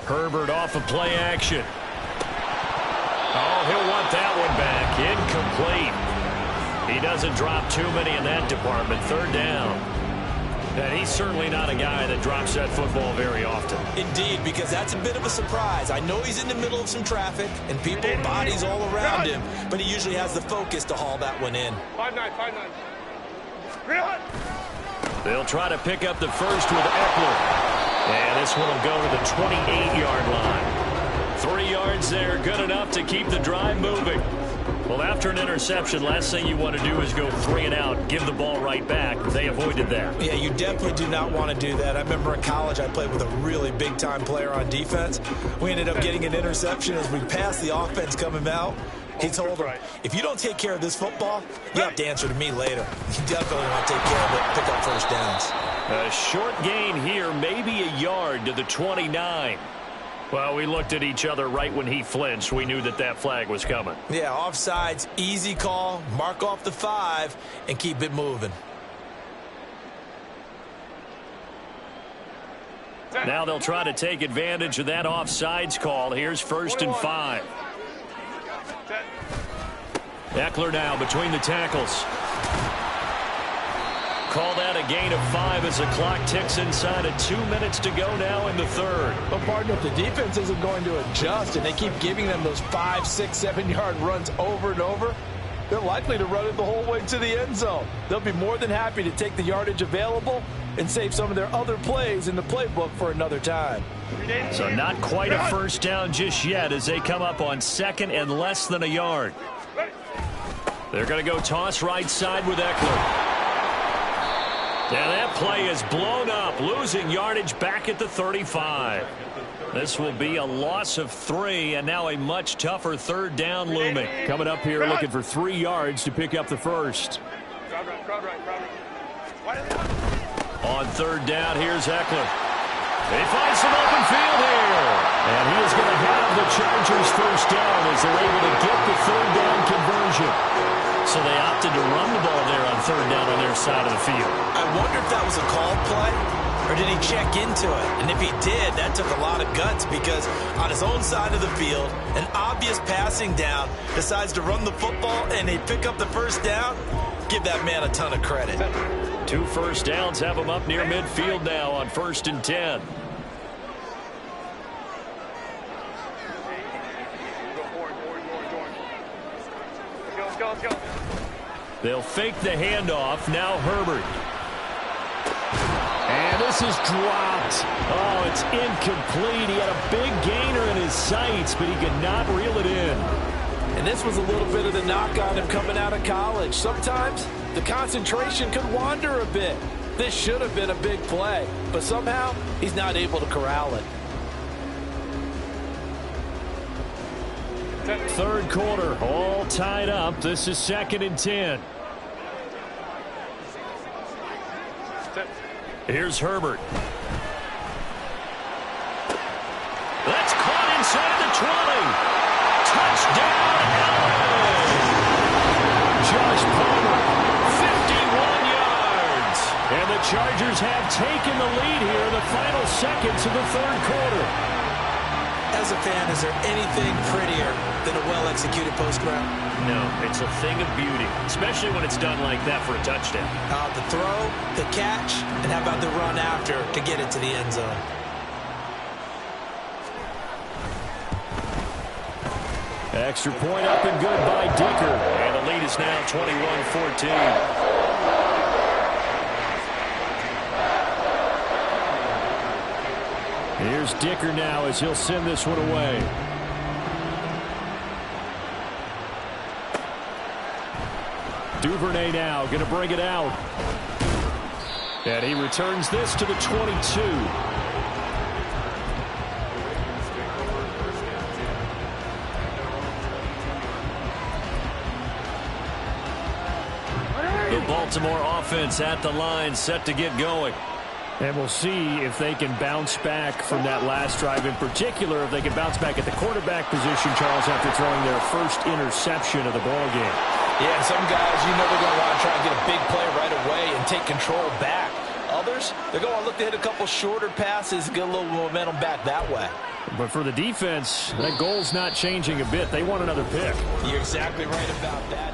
Speaker 1: Herbert off of play action. Oh, he'll want that one back. Incomplete. He doesn't drop too many in that department. 3rd down. And he's certainly not a guy that drops that football very often.
Speaker 5: Indeed, because that's a bit of a surprise. I know he's in the middle of some traffic and people, bodies all around him, but he usually has the focus to haul that one in.
Speaker 4: 5-9, 5-9.
Speaker 1: They'll try to pick up the first with Eckler. And this one will go to the 28-yard line. 3 yards there, good enough to keep the drive moving. Well, after an interception, last thing you want to do is go 3 and out, give the ball right back. They avoided that.
Speaker 5: Yeah, you definitely do not want to do that. I remember in college I played with a really big-time player on defense. We ended up getting an interception as we passed the offense coming out. He told him, if you don't take care of this football, you have to answer to me later. You definitely want to take care of it, pick up first downs.
Speaker 1: A short gain here, maybe a yard to the 29. Well, we looked at each other right when he flinched. We knew that that flag was coming.
Speaker 5: Yeah, offsides, easy call, mark off the 5, and keep it moving.
Speaker 1: Now they'll try to take advantage of that offsides call. Here's 1st and 5. Eckler now between the tackles. Call that a gain of 5 as the clock ticks inside of 2 minutes to go now in the 3rd.
Speaker 5: But, partner, if the defense isn't going to adjust and they keep giving them those 5, 6, 7-yard runs over and over, they're likely to run it the whole way to the end zone. They'll be more than happy to take the yardage available and save some of their other plays in the playbook for another time.
Speaker 1: So not quite a first down just yet as they come up on 2nd and less than a yard. They're going to go toss right side with Eckler. And that play is blown up, losing yardage back at the 35. This will be a loss of 3, and now a much tougher third down looming.
Speaker 6: Coming up here looking for 3 yards to pick up the first.
Speaker 1: On third down, here's Eckler. He finds some open field here. And he is going to have the Chargers first down as they're able to get the third down conversion. So they opted to run the ball there on third down on their side of the field.
Speaker 5: I wonder if that was a called play, or did he check into it? And if he did, that took a lot of guts, because on his own side of the field, an obvious passing down, decides to run the football, and they pick up the first down. Give that man a ton of credit.
Speaker 1: 2 first downs have him up near midfield now on 1st and 10.
Speaker 4: Let's go.
Speaker 1: They'll fake the handoff. Now Herbert.
Speaker 6: And this is dropped.
Speaker 1: Oh, it's incomplete. He had a big gainer in his sights, but he could not reel it in.
Speaker 5: And this was a little bit of the knock on him coming out of college. Sometimes the concentration could wander a bit. This should have been a big play, but somehow he's not able to corral it.
Speaker 1: Third quarter, all tied up. This is 2nd and 10. Here's Herbert. That's caught inside the 20. Touchdown, Allen! Josh Palmer, 51 yards. And the Chargers have taken the lead here in the final seconds of the third quarter.
Speaker 5: As a fan, is there anything prettier than a well-executed post route?
Speaker 1: No, it's a thing of beauty, especially when it's done like that for a touchdown.
Speaker 5: The throw, the catch, and how about the run after to get it to the end zone?
Speaker 1: Extra point up and good by Dicker. And the lead is now 21-14. Here's Dicker now as he'll send this one away. Duvernay now going to bring it out. And he returns this to the 22. The Baltimore offense at the line, set to get going. And we'll see if they can bounce back from that last drive, in particular if they can bounce back at the quarterback position, Charles, after throwing their first interception of the ballgame.
Speaker 5: Yeah, some guys, you know they're going to want to try and get a big play right away and take control back. Others, they're going to look to hit a couple shorter passes, get a little momentum back that way.
Speaker 1: But for the defense, that goal's not changing a bit. They want another pick.
Speaker 5: You're exactly right about that.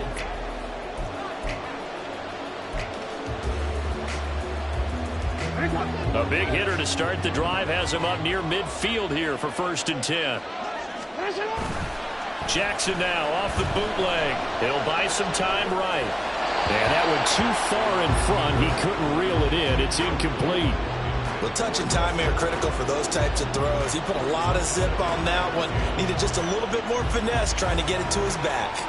Speaker 1: A big hitter to start the drive has him up near midfield here for 1st and 10. Jackson now off the bootleg. He'll buy some time right. And that went too far in front. He couldn't reel it in. It's incomplete.
Speaker 5: Well, touch and timing are critical for those types of throws. He put a lot of zip on that one. Needed just a little bit more finesse trying to get it to his back.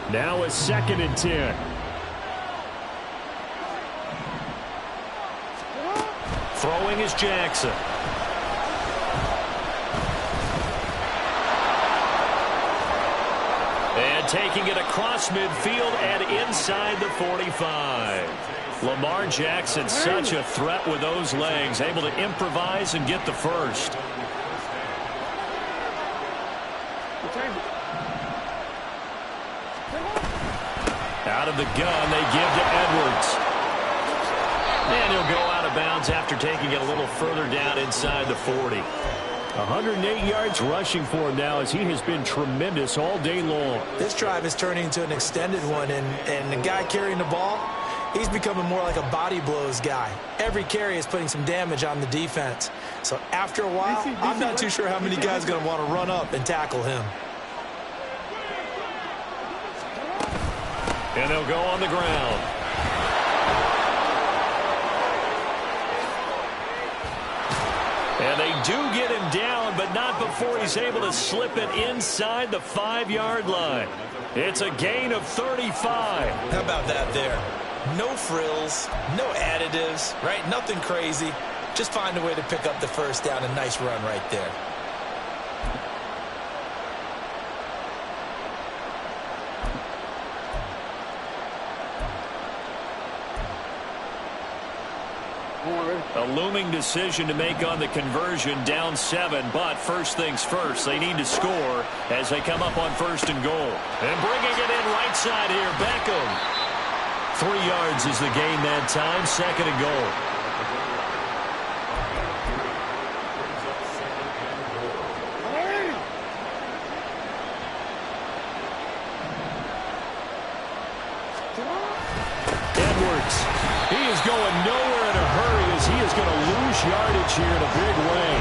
Speaker 1: Now it's 2nd and 10. Throwing is Jackson. And taking it across midfield and inside the 45. Lamar Jackson, such a threat with those legs, able to improvise and get the first. Out of the gun, they give to Edwards. And he'll go out of bounds after taking it a little further down inside the 40. 108 yards rushing for him now as he has been tremendous all day long.
Speaker 5: This drive is turning into an extended one, and the guy carrying the ball, he's becoming more like a body blows guy. Every carry is putting some damage on the defense. So after a while, I'm not too sure how many guys are going to want to run up and tackle him.
Speaker 1: And they'll go on the ground. And they do get him down, but not before he's able to slip it inside the 5-yard line. It's a gain of 35.
Speaker 2: How about that there? No frills, no additives, right? Nothing crazy. Just find a way to pick up the first down. A nice run right there.
Speaker 1: A looming decision to make on the conversion, down 7, but first things first, they need to score as they come up on 1st and goal. And bringing it in right side here, Beckham. 3 yards is the gain that time, 2nd and goal. Edwards, he is going nowhere in a hurry as he is going to lose yardage here in a big way.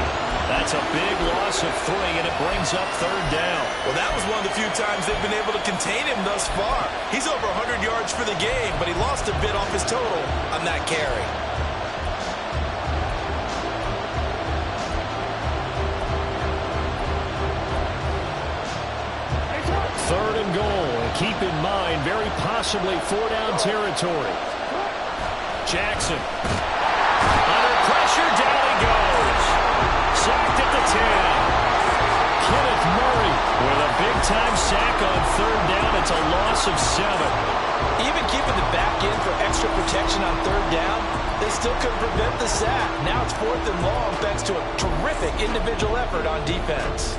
Speaker 1: That's a big loss of 3, and it brings up 3rd down.
Speaker 2: Well, that was one of the few times they've been able to contain him thus far. He's over 100 yards for the game, but he lost a bit off his total on that carry.
Speaker 1: Third and goal, and keep in mind, very possibly 4-down territory. Jackson. Under pressure, down he goes. Sacked at the 10. Kenneth Murray with a big-time sack on 3rd down. It's a loss of 7.
Speaker 5: Even keeping the back end for extra protection on 3rd down, they still couldn't prevent the sack. Now it's 4th and long thanks to a terrific individual effort on defense.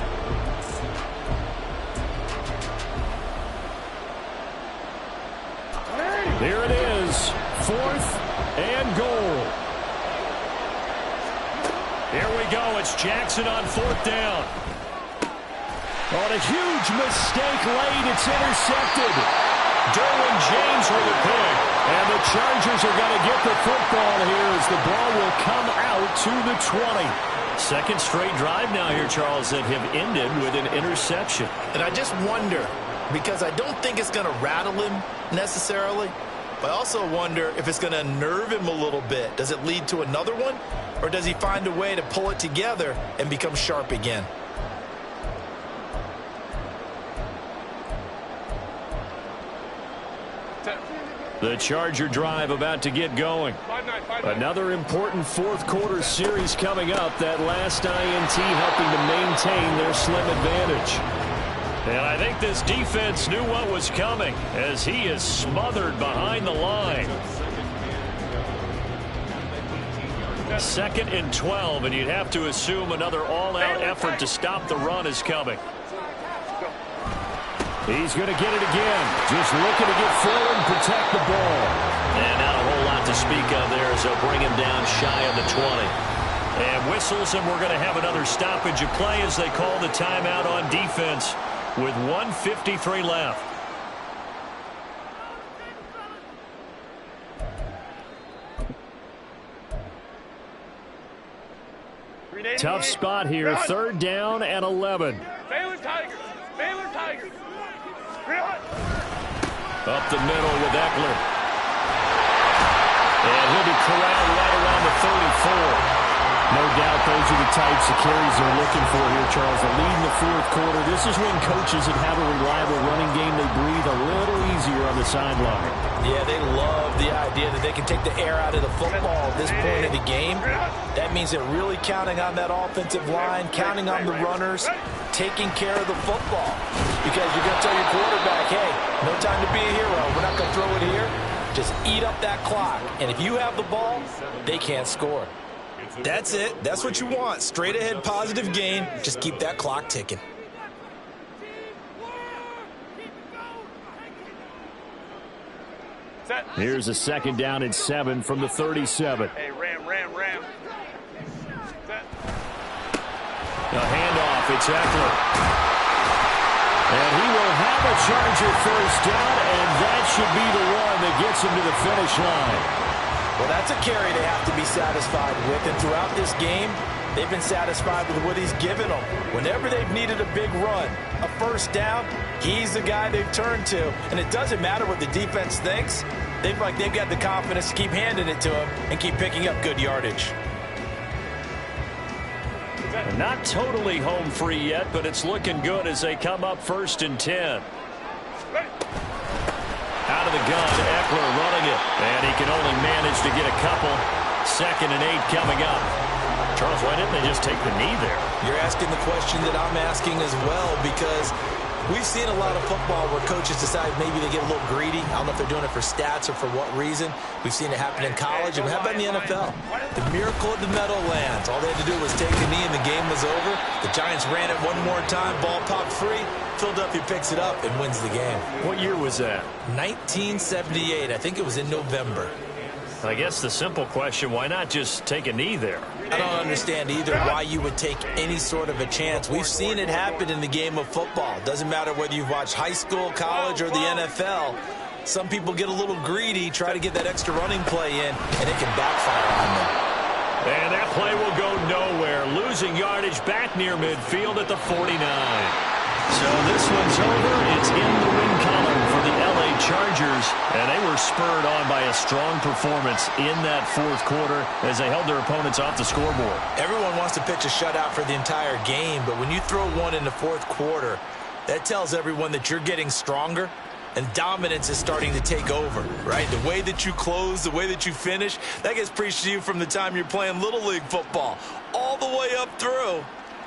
Speaker 1: Here it is, 4th and goal. Here we go. It's Jackson on 4th down. On a huge mistake late, it's intercepted. Derwin James with a pick. And the Chargers are going to get the football here as the ball will come out to the 20. 2nd straight drive now here, Charles, that have ended with an interception.
Speaker 2: And I just wonder, because I don't think it's going to rattle him necessarily, but I also wonder if it's going to unnerve him a little bit. Does it lead to another one? Or does he find a way to pull it together and become sharp again?
Speaker 1: The Charger drive about to get going. Another important 4th quarter series coming up. That last INT helping to maintain their slim advantage. And I think this defense knew what was coming as he is smothered behind the line. 2nd and 12, and you'd have to assume another all-out effort to stop the run is coming. He's going to get it again. Just looking to get forward and protect the ball. And not a whole lot to speak of there as they'll bring him down shy of the 20. And whistles, and we're going to have another stoppage of play as they call the timeout on defense with 1:53 left. Tough spot here. 3rd down and 11.
Speaker 4: Baylor Tigers. Baylor Tigers.
Speaker 1: Up the middle with Eckler. And he'll be corralled right around the 34. No doubt those are the types of carries they're looking for here, Charles. The lead in the 4th quarter. This is when coaches that have a reliable running game, they breathe a little easier on the sideline.
Speaker 5: Yeah, they love the idea that they can take the air out of the football at this point of the game. That means they're really counting on that offensive line, counting on the runners, taking care of the football. Because you're going to tell your quarterback, hey, no time to be a hero. We're not going to throw it here. Just eat up that clock. And if you have the ball, they can't score.
Speaker 2: That's it. That's what you want. Straight ahead positive gain. Just keep that clock ticking.
Speaker 1: Here's a 2nd down and 7 from the 37.
Speaker 4: Hey, Ram.
Speaker 1: A handoff. It's Eckler. And he will have a Charger 1st down, and that should be the one that gets him to the finish line.
Speaker 5: Well, that's a carry they have to be satisfied with. And throughout this game, they've been satisfied with what he's given them. Whenever they've needed a big run, a 1st down, he's the guy they've turned to. And it doesn't matter what the defense thinks. They've got the confidence to keep handing it to him and keep picking up good yardage.
Speaker 1: And not totally home free yet, but it's looking good as they come up 1st and 10. Out of the gun, Eckler running it. And he can only manage to get a couple. 2nd and 8 coming up. Charles, why didn't they just take the knee there?
Speaker 5: You're asking the question that I'm asking as well, because we've seen a lot of football where coaches decide maybe they get a little greedy. I don't know if they're doing it for stats or for what reason. We've seen it happen in college, and how about in the NFL? The miracle of the Meadowlands. All they had to do was take a knee, and the game was over. The Giants ran it one more time. Ball popped free. Philadelphia picks it up and wins the game.
Speaker 1: What year was that?
Speaker 5: 1978. I think it was in November.
Speaker 1: I guess the simple question, why not just take a knee there?
Speaker 5: I don't understand either why you would take any sort of a chance. We've seen it happen in the game of football. Doesn't matter whether you've watched high school, college, or the NFL. Some people get a little greedy, try to get that extra running play in, and it can backfire on them.
Speaker 1: And that play will go nowhere. Losing yardage back near midfield at the 49. So this one's over. It's in the win column for the LA Chargers. And they were spurred on by a strong performance in that 4th quarter as they held their opponents off the scoreboard.
Speaker 5: Everyone wants to pitch a shutout for the entire game, but when you throw one in the 4th quarter, that tells everyone that you're getting stronger and dominance is starting to take over, right? The way that you close, the way that you finish, that gets preached to you from the time you're playing Little League football all the way up through.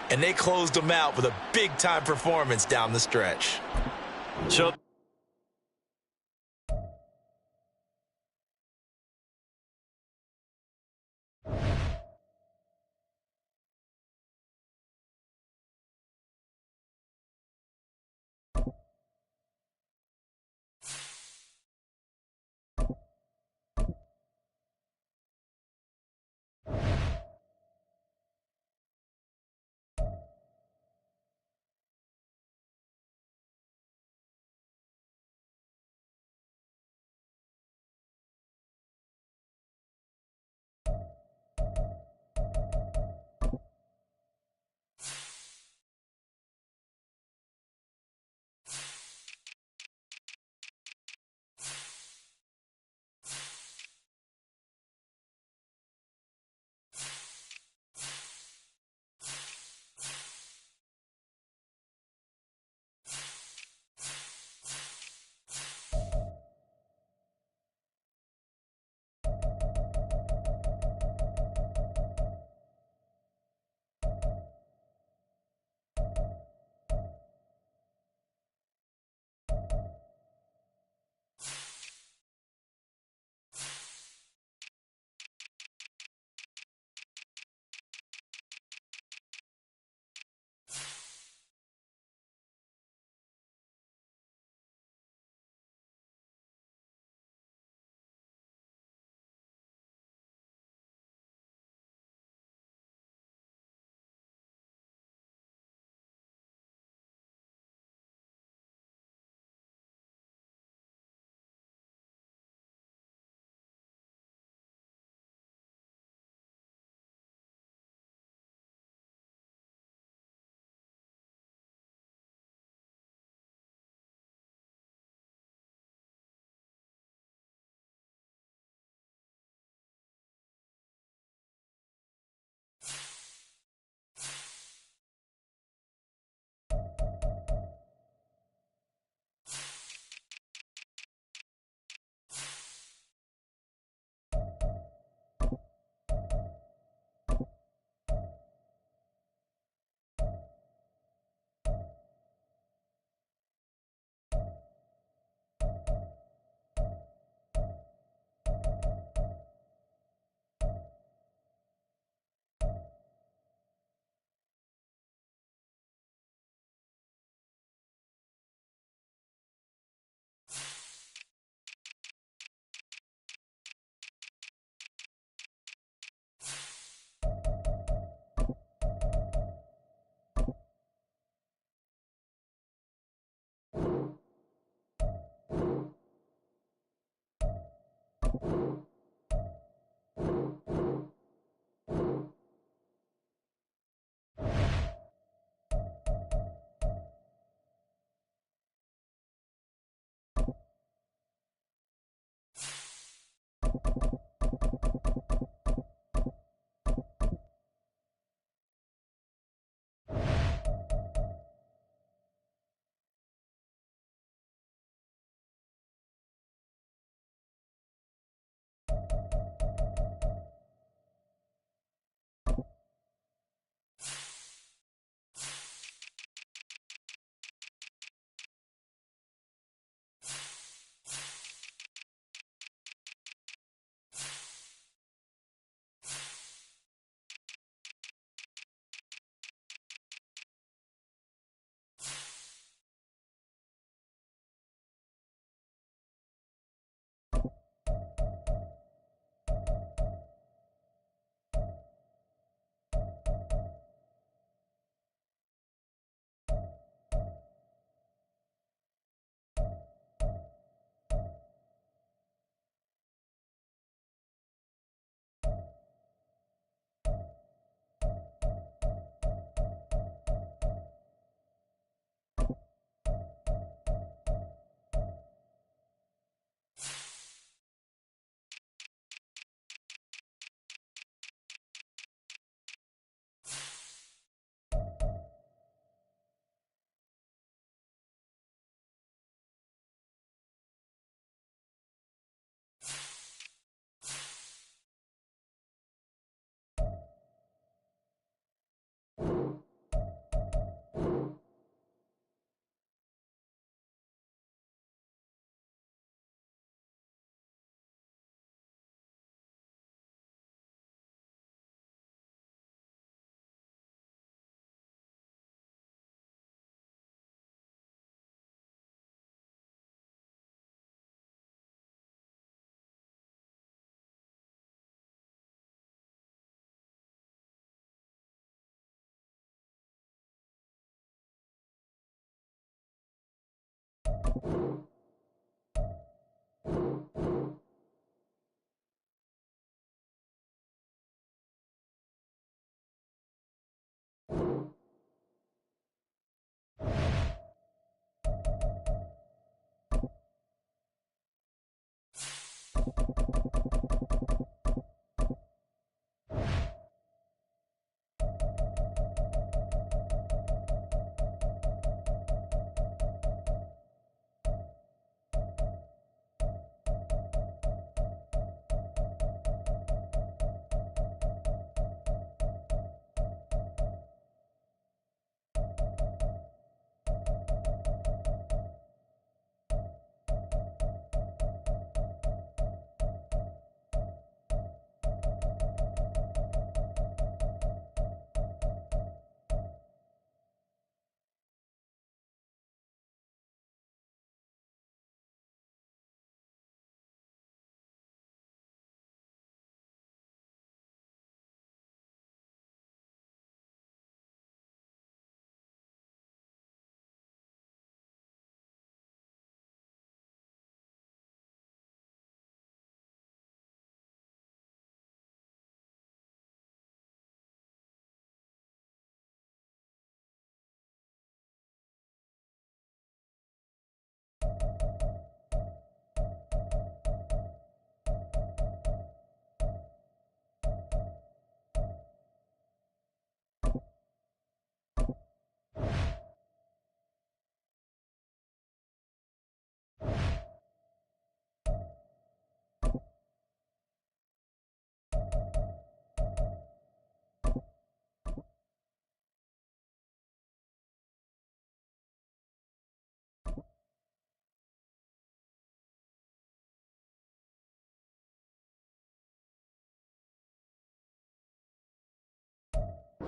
Speaker 5: And they closed them out with a big-time performance down the stretch.
Speaker 1: So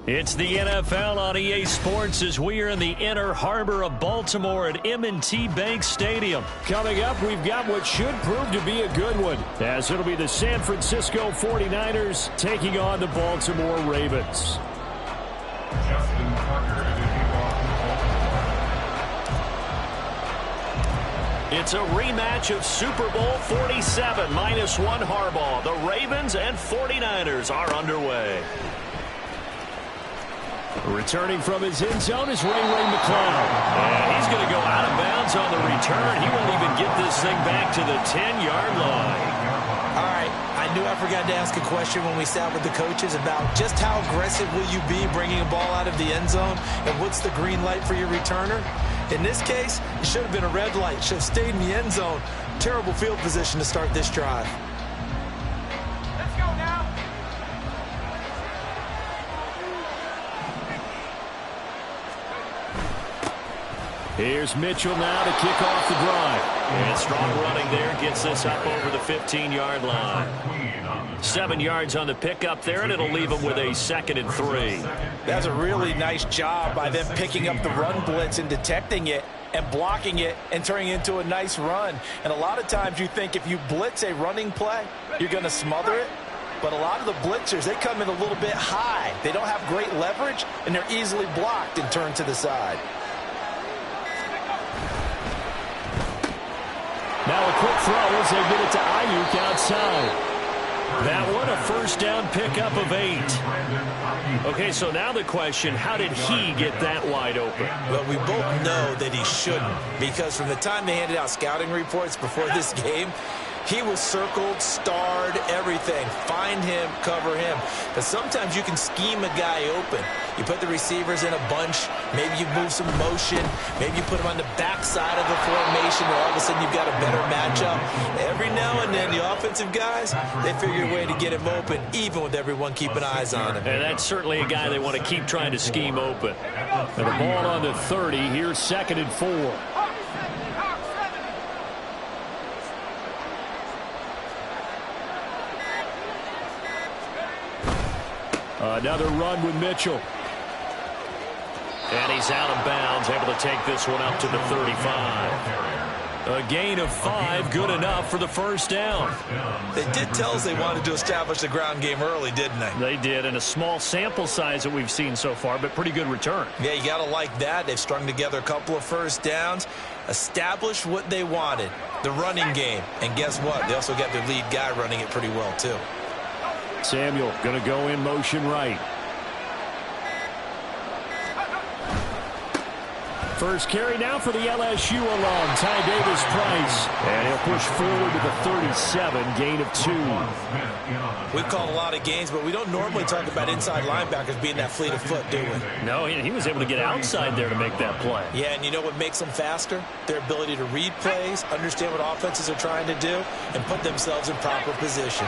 Speaker 1: It's the NFL on EA Sports as we are in the inner harbor of Baltimore at M&T Bank Stadium.
Speaker 6: Coming up, we've got what should prove to be a good one, as it'll be the San Francisco 49ers taking on the Baltimore Ravens.
Speaker 1: It's a rematch of Super Bowl 47 -1 Harbaugh. The Ravens and 49ers are underway.
Speaker 6: Returning from his end zone is Ray McCloud.
Speaker 1: And he's going to go out of bounds on the return. He won't even get this thing back to the 10-yard line.
Speaker 5: All right, I knew I forgot to ask a question when we sat with the coaches about just how aggressive will you be bringing a ball out of the end zone, and what's the green light for your returner? In this case, it should have been a red light. Should have stayed in the end zone. Terrible field position to start this drive.
Speaker 4: Let's go now.
Speaker 6: Here's Mitchell now to kick off the drive.
Speaker 1: And strong running there gets this up over the 15-yard line. 7 yards on the pickup there, and it'll leave them with a 2nd and 3.
Speaker 5: That's a really nice job by them picking up the run blitz and detecting it and blocking it and turning it into a nice run. And a lot of times you think if you blitz a running play, you're going to smother it. But a lot of the blitzers, they come in a little bit high. They don't have great leverage, and they're easily blocked and turned to the side.
Speaker 6: Now a quick throw as they get it to Ayuk outside.
Speaker 1: That one, a first down pickup of 8. Okay, so now the question, how did he get that wide open?
Speaker 5: Well, we both know that he shouldn't, because from the time they handed out scouting reports before this game, he was circled, starred, everything. Find him, cover him. But sometimes you can scheme a guy open. You put the receivers in a bunch. Maybe you move some motion. Maybe you put them on the backside of the formation, and all of a sudden you've got a better matchup. Every now and then, the offensive guys, they figure a way to get him open, even with everyone keeping eyes on him.
Speaker 1: And that's certainly a guy they want to keep trying to scheme open.
Speaker 6: And the ball on the 30. Here's 2nd and 4. Another run with Mitchell.
Speaker 1: And he's out of bounds, able to take this one up to the 35. A gain of 5, good enough for the first down.
Speaker 2: They did tell us they wanted to establish the ground game early, didn't they?
Speaker 1: They did, and a small sample size that we've seen so far, but pretty good return.
Speaker 2: Yeah, you got to like that. They've strung together a couple of first downs, established what they wanted, the running game. And guess what? They also got their lead guy running it pretty well, too.
Speaker 6: Samuel going to go in motion right. First carry now for the LSU alum, Ty Davis-Price. And he'll push forward to the 37, gain of 2.
Speaker 2: We've called a lot of games, but we don't normally talk about inside linebackers being that fleet of foot, do we?
Speaker 1: No, he was able to get outside there to make that play.
Speaker 2: Yeah, and you know what makes them faster? Their ability to read plays, understand what offenses are trying to do, and put themselves in proper position.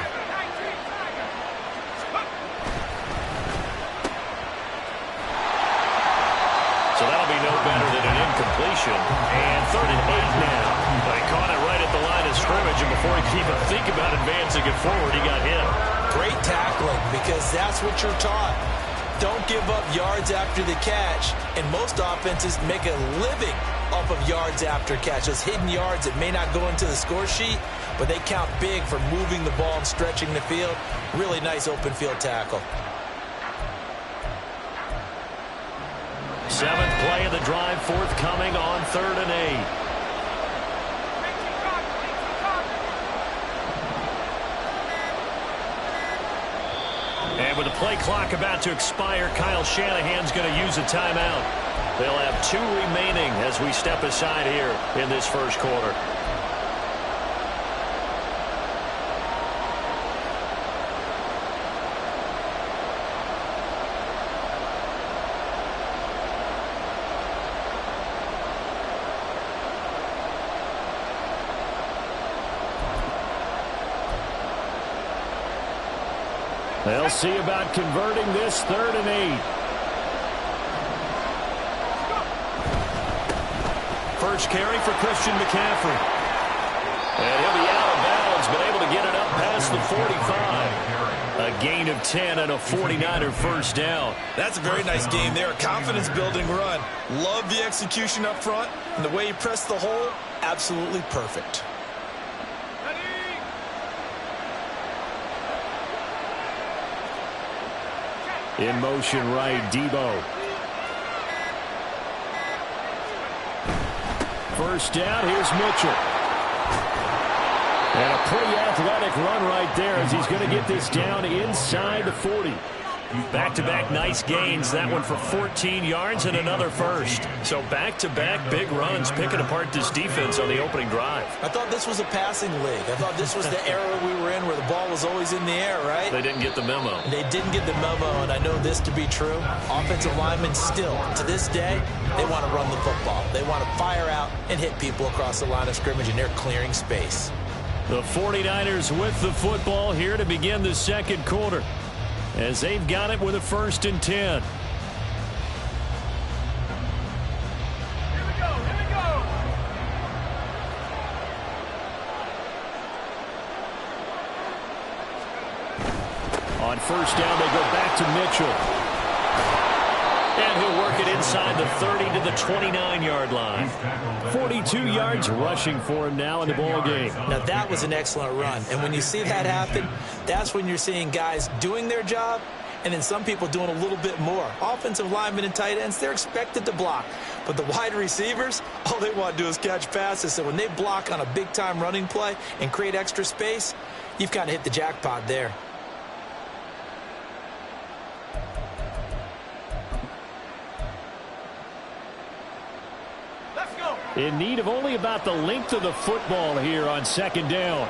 Speaker 1: So that'll be no better than an incompletion. And 3rd and 8 now. They caught it right at the line of scrimmage, and before he could even think about advancing it forward, he got hit.
Speaker 2: Great tackling, because that's what you're taught. Don't give up yards after the catch, and most offenses make a living off of yards after catch. Those hidden yards that may not go into the score sheet, but they count big for moving the ball and stretching the field. Really nice open field tackle.
Speaker 1: 7th play of the drive, forthcoming on 3rd and 8. And with the play clock about to expire, Kyle Shanahan's going to use a timeout. They'll have 2 remaining as we step aside here in this first quarter.
Speaker 6: They'll see about converting this 3rd and 8.
Speaker 1: First carry for Christian McCaffrey. And he'll be out of bounds, but able to get it up past the 45. A gain of 10 and a 49er first down.
Speaker 2: That's a very nice game there. A confidence-building run. Love the execution up front, and the way he pressed the hole, absolutely perfect.
Speaker 6: In motion right, Debo. First down, here's Mitchell. And a pretty athletic run right there as he's going to get this down inside the 40.
Speaker 1: Back-to-back nice gains. That one for 14 yards and another first. So back-to-back big runs, picking apart this defense on the opening drive.
Speaker 2: I thought this was a passing league. I thought this was the era we were in where the ball was always in the air, right?
Speaker 1: They didn't get the memo.
Speaker 2: They didn't get the memo, and I know this to be true. Offensive linemen still, to this day, they want to run the football. They want to fire out and hit people across the line of scrimmage, and they're clearing space.
Speaker 6: The 49ers with the football here to begin the second quarter, as they've got it with a 1st and 10.
Speaker 4: Here we go.
Speaker 6: On first down, they go back to Mitchell.
Speaker 1: And he'll work it inside the 30 to the 29-yard line.
Speaker 6: 42 yards rushing for him now in the ball game.
Speaker 2: Now, that was an excellent run. And when you see that happen, that's when you're seeing guys doing their job and then some people doing a little bit more. Offensive linemen and tight ends, they're expected to block. But the wide receivers, all they want to do is catch passes. So when they block on a big-time running play and create extra space, you've kind of hit the jackpot there.
Speaker 6: In need of only about the length of the football here on 2nd down.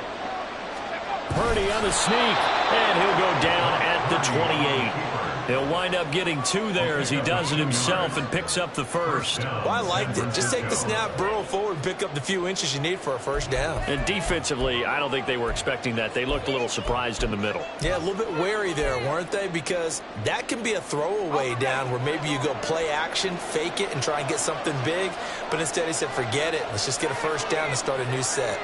Speaker 6: Purdy on the sneak, and he'll go down at the 28. He'll wind up getting 2 there as he does it himself and picks up the first.
Speaker 2: Well, I liked it. Just take the snap, burrow forward, and pick up the few inches you need for a first down.
Speaker 1: And defensively, I don't think they were expecting that. They looked a little surprised in the middle.
Speaker 2: Yeah, a little bit wary there, weren't they? Because that can be a throwaway down where maybe you go play action, fake it, and try and get something big. But instead he said, forget it. Let's just get a first down and start a new set.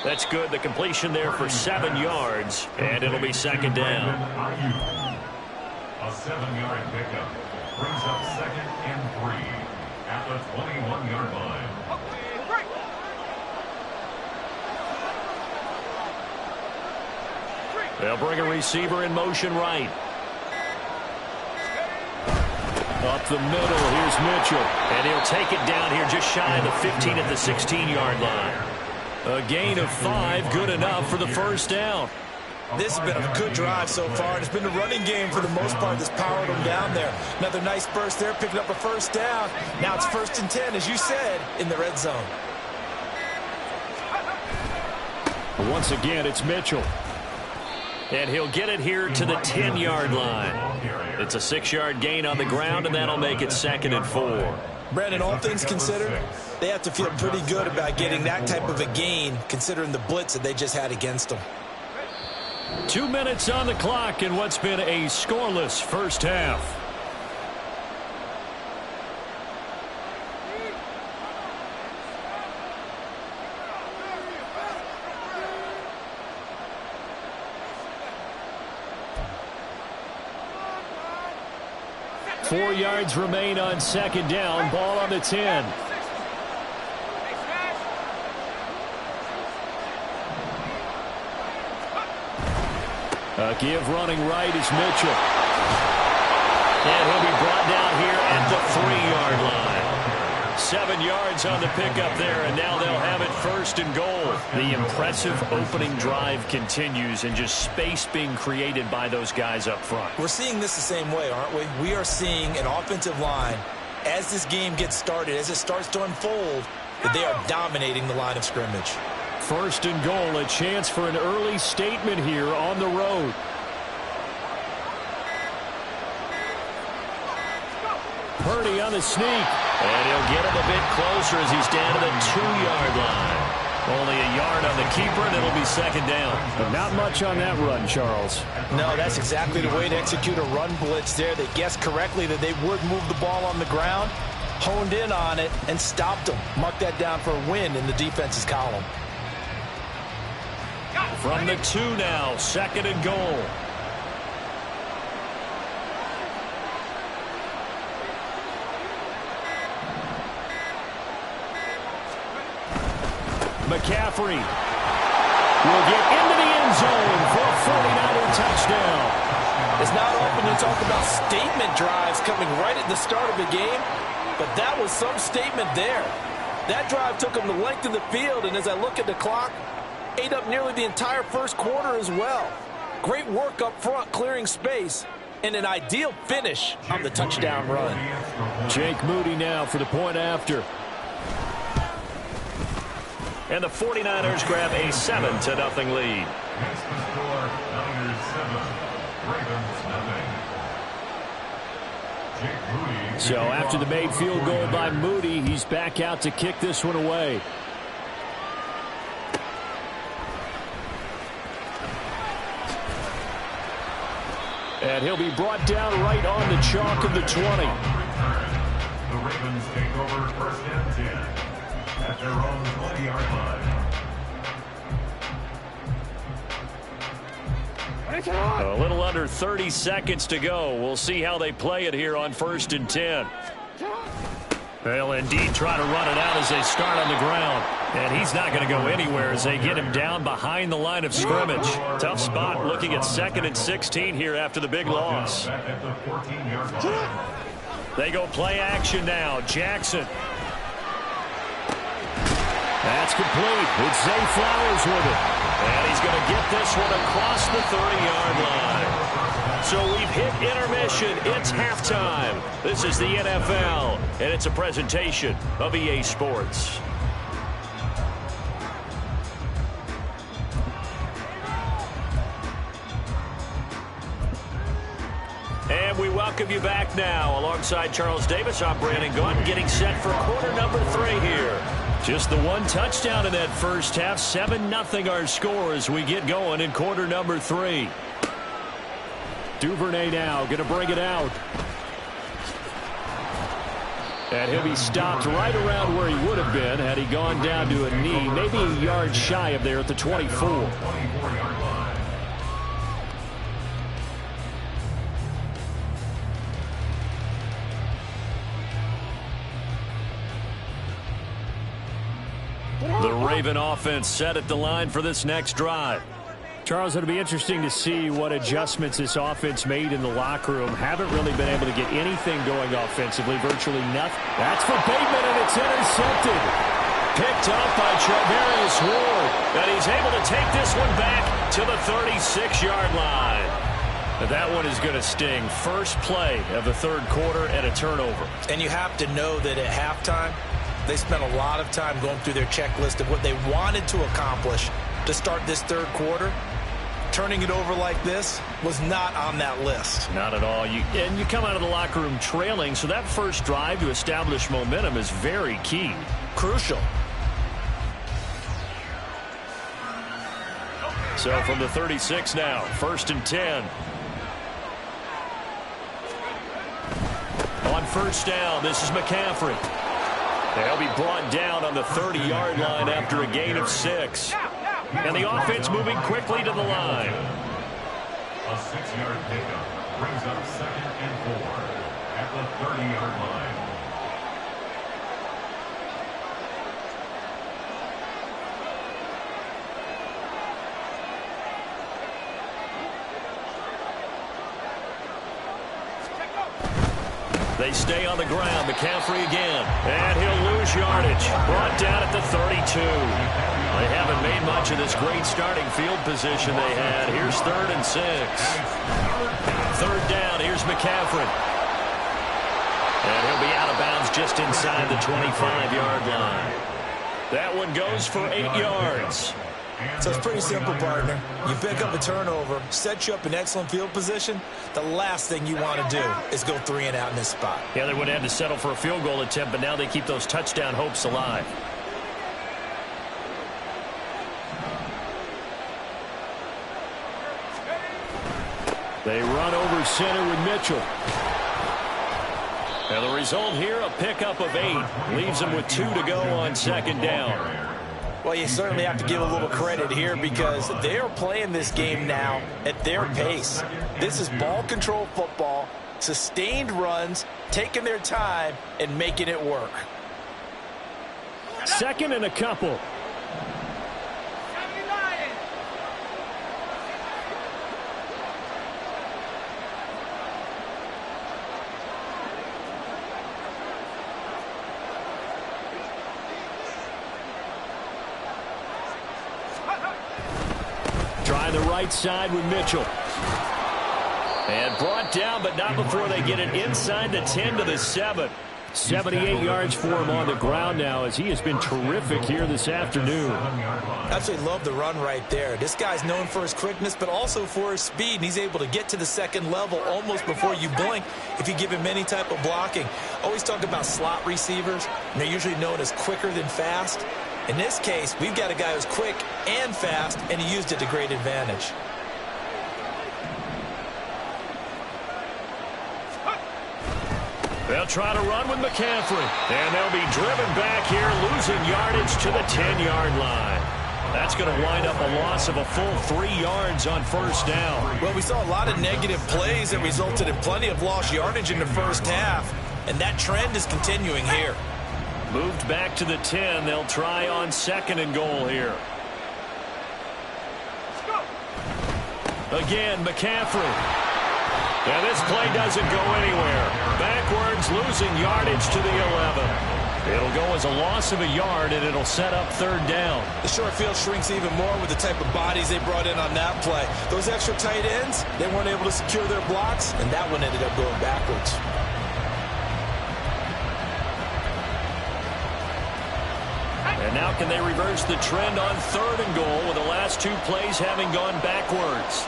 Speaker 1: That's good. The completion there for 7 yards, and it'll be 2nd down.
Speaker 7: A 7-yard pickup. brings up 2nd and 3 at the 21-yard line.
Speaker 1: They'll bring a receiver in motion right. Up the middle, here's Mitchell. And he'll take it down here just shy of the 15 at the 16-yard line. A gain of 5, good enough for the first down.
Speaker 5: This has been a good drive so far. It's been the running game for the most part that's powered them down there. Another nice burst there, picking up a first down. Now it's 1st and 10, as you said, in the red zone.
Speaker 6: Once again, it's Mitchell.
Speaker 1: And he'll get it here to the 10-yard line. It's a 6-yard gain on the ground, and that'll make it 2nd and 4.
Speaker 5: Brandon, all things considered, they have to feel pretty good about getting that type of a gain, considering the blitz that they just had against them.
Speaker 6: 2 minutes on the clock in what's been a scoreless first half. Four yards remain on 2nd down. Ball on the 10. A give running right is Mitchell. And he'll be brought down here at the 3-yard line. 7 yards on the pickup there, and now they'll have it 1st and goal. The impressive opening drive continues, and just space being created by those guys up front.
Speaker 5: We're seeing this the same way, aren't we? We are seeing an offensive line, as this game gets started, as it starts to unfold, that they are dominating the line of scrimmage.
Speaker 6: 1st and goal, a chance for an early statement here on the road. Purdy on the sneak.
Speaker 1: And he'll get him a bit closer as he's down to the 2-yard line. Only a yard on the keeper, and it'll be 2nd down.
Speaker 6: But not much on that run, Charles.
Speaker 5: No, that's exactly the way to execute a run blitz there. They guessed correctly that they would move the ball on the ground, honed in on it, and stopped them. Mark that down for a win in the defense's column.
Speaker 1: From the 2 now, 2nd and goal.
Speaker 6: McCaffrey will get into the end zone for a 49er touchdown.
Speaker 5: It's not often to talk about statement drives coming right at the start of the game, but that was some statement there. That drive took them the length of the field, and as I look at the clock, ate up nearly the entire first quarter as well. Great work up front, clearing space, and an ideal finish on the touchdown run.
Speaker 6: Jake Moody now for the point after.
Speaker 1: And the 49ers grab a 7-0 lead.
Speaker 7: Next to score, Niners 7, Ravens nothing. Jake Moody.
Speaker 6: So after the made field goal by Moody, he's back out to kick this one away. And he'll be brought down right on the chalk of the 20.
Speaker 7: The Ravens take over 1st and 10 at their own 20-yard line.
Speaker 1: A little under 30 seconds to go. We'll see how they play it here on 1st and 10. They'll indeed try to run it out as they start on the ground. And he's not going to go anywhere as they get him down behind the line of scrimmage. Tough spot looking at 2nd and 16 here after the big loss. They go play action now. Jackson.
Speaker 6: That's complete. It's Zay Flowers with it.
Speaker 1: And he's going to get this one across the 30-yard line. So we've hit intermission. It's halftime. This is the NFL, and it's a presentation of EA Sports. And we welcome you back now. Alongside Charles Davis, I'm Brandon Gaunt, getting set for quarter number 3 here.
Speaker 6: Just the one touchdown in that first half. 7-0 our score as we get going in quarter number 3. Duvernay now going to bring it out. And he'll be stopped right around where he would have been had he gone down to a knee, maybe a yard shy of there at the 24.
Speaker 1: Raven offense set at the line for this next drive.
Speaker 6: Charles, it'll be interesting to see what adjustments this offense made in the locker room. Haven't really been able to get anything going offensively, virtually nothing. That's for Bateman, and it's intercepted.
Speaker 1: Picked up by Charvarius Ward, and he's able to take this one back to the 36-yard line. That one is going to sting. First play of the third quarter and a turnover.
Speaker 5: And you have to know that at halftime, they spent a lot of time going through their checklist of what they wanted to accomplish to start this third quarter. Turning it over like this was not on that list.
Speaker 1: Not at all. You come out of the locker room trailing, so that first drive to establish momentum is very key.
Speaker 5: Crucial.
Speaker 1: So from the 36 now, 1st and 10. On first down, this is McCaffrey. They'll be brought down on the 30-yard line after a gain of 6. And the offense moving quickly to the line.
Speaker 7: A 6-yard pickup brings up 2nd and 4 at the 30-yard line.
Speaker 1: They stay on the ground. McCaffrey again. And he'll lose yardage. Brought down at the 32. They haven't made much of this great starting field position they had. Here's 3rd and 6. 3rd down. Here's McCaffrey. And he'll be out of bounds just inside the 25-yard line. That one goes for 8 yards.
Speaker 5: So it's pretty simple, partner. You pick up a turnover, set you up in excellent field position. The last thing you want to do is go 3 and out in this spot.
Speaker 1: Yeah, they would have had to settle for a field goal attempt, but now they keep those touchdown hopes alive.
Speaker 6: They run over center with Mitchell.
Speaker 1: And the result here, a pickup of 8. Leaves them with 2 to go on 2nd down.
Speaker 5: Well, you certainly have to give a little credit here because they are playing this game now at their pace. This is ball control football, sustained runs, taking their time, and making it work.
Speaker 6: 2nd and a couple. Try the right side with Mitchell.
Speaker 1: And brought down, but not before they get it inside the 10 to the 7.
Speaker 6: 78 yards for him on the ground now as he has been terrific here this afternoon.
Speaker 5: Absolutely love the run right there. This guy's known for his quickness, but also for his speed, and he's able to get to the 2nd level almost before you blink if you give him any type of blocking. Always talk about slot receivers, and they're usually known as quicker than fast. In this case, we've got a guy who's quick and fast, and he used it to great advantage.
Speaker 1: They'll try to run with McCaffrey. And they'll be driven back here, losing yardage to the 10-yard line. That's going to wind up a loss of a full 3 yards on 1st down.
Speaker 5: Well, we saw a lot of negative plays that resulted in plenty of lost yardage in the first half, and that trend is continuing here.
Speaker 1: Moved back to the 10. They'll try on 2nd and goal here. Again, McCaffrey. And this play doesn't go anywhere. Backwards, losing yardage to the 11. It'll go as a loss of a yard, and it'll set up 3rd down.
Speaker 5: The short field shrinks even more with the type of bodies they brought in on that play. Those extra tight ends, they weren't able to secure their blocks, and that one ended up going backwards.
Speaker 1: And now can they reverse the trend on 3rd and goal with the last 2 plays having gone backwards?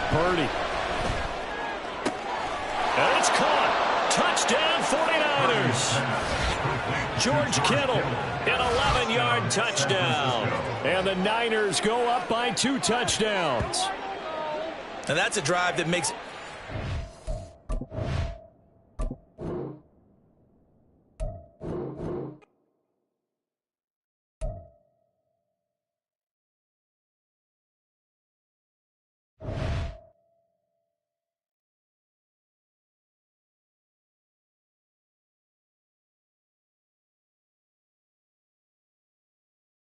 Speaker 6: Purdy.
Speaker 1: And it's caught. Touchdown 49ers. George Kittle, an 11-yard touchdown.
Speaker 6: And the Niners go up by 2 touchdowns.
Speaker 5: And that's a drive that makes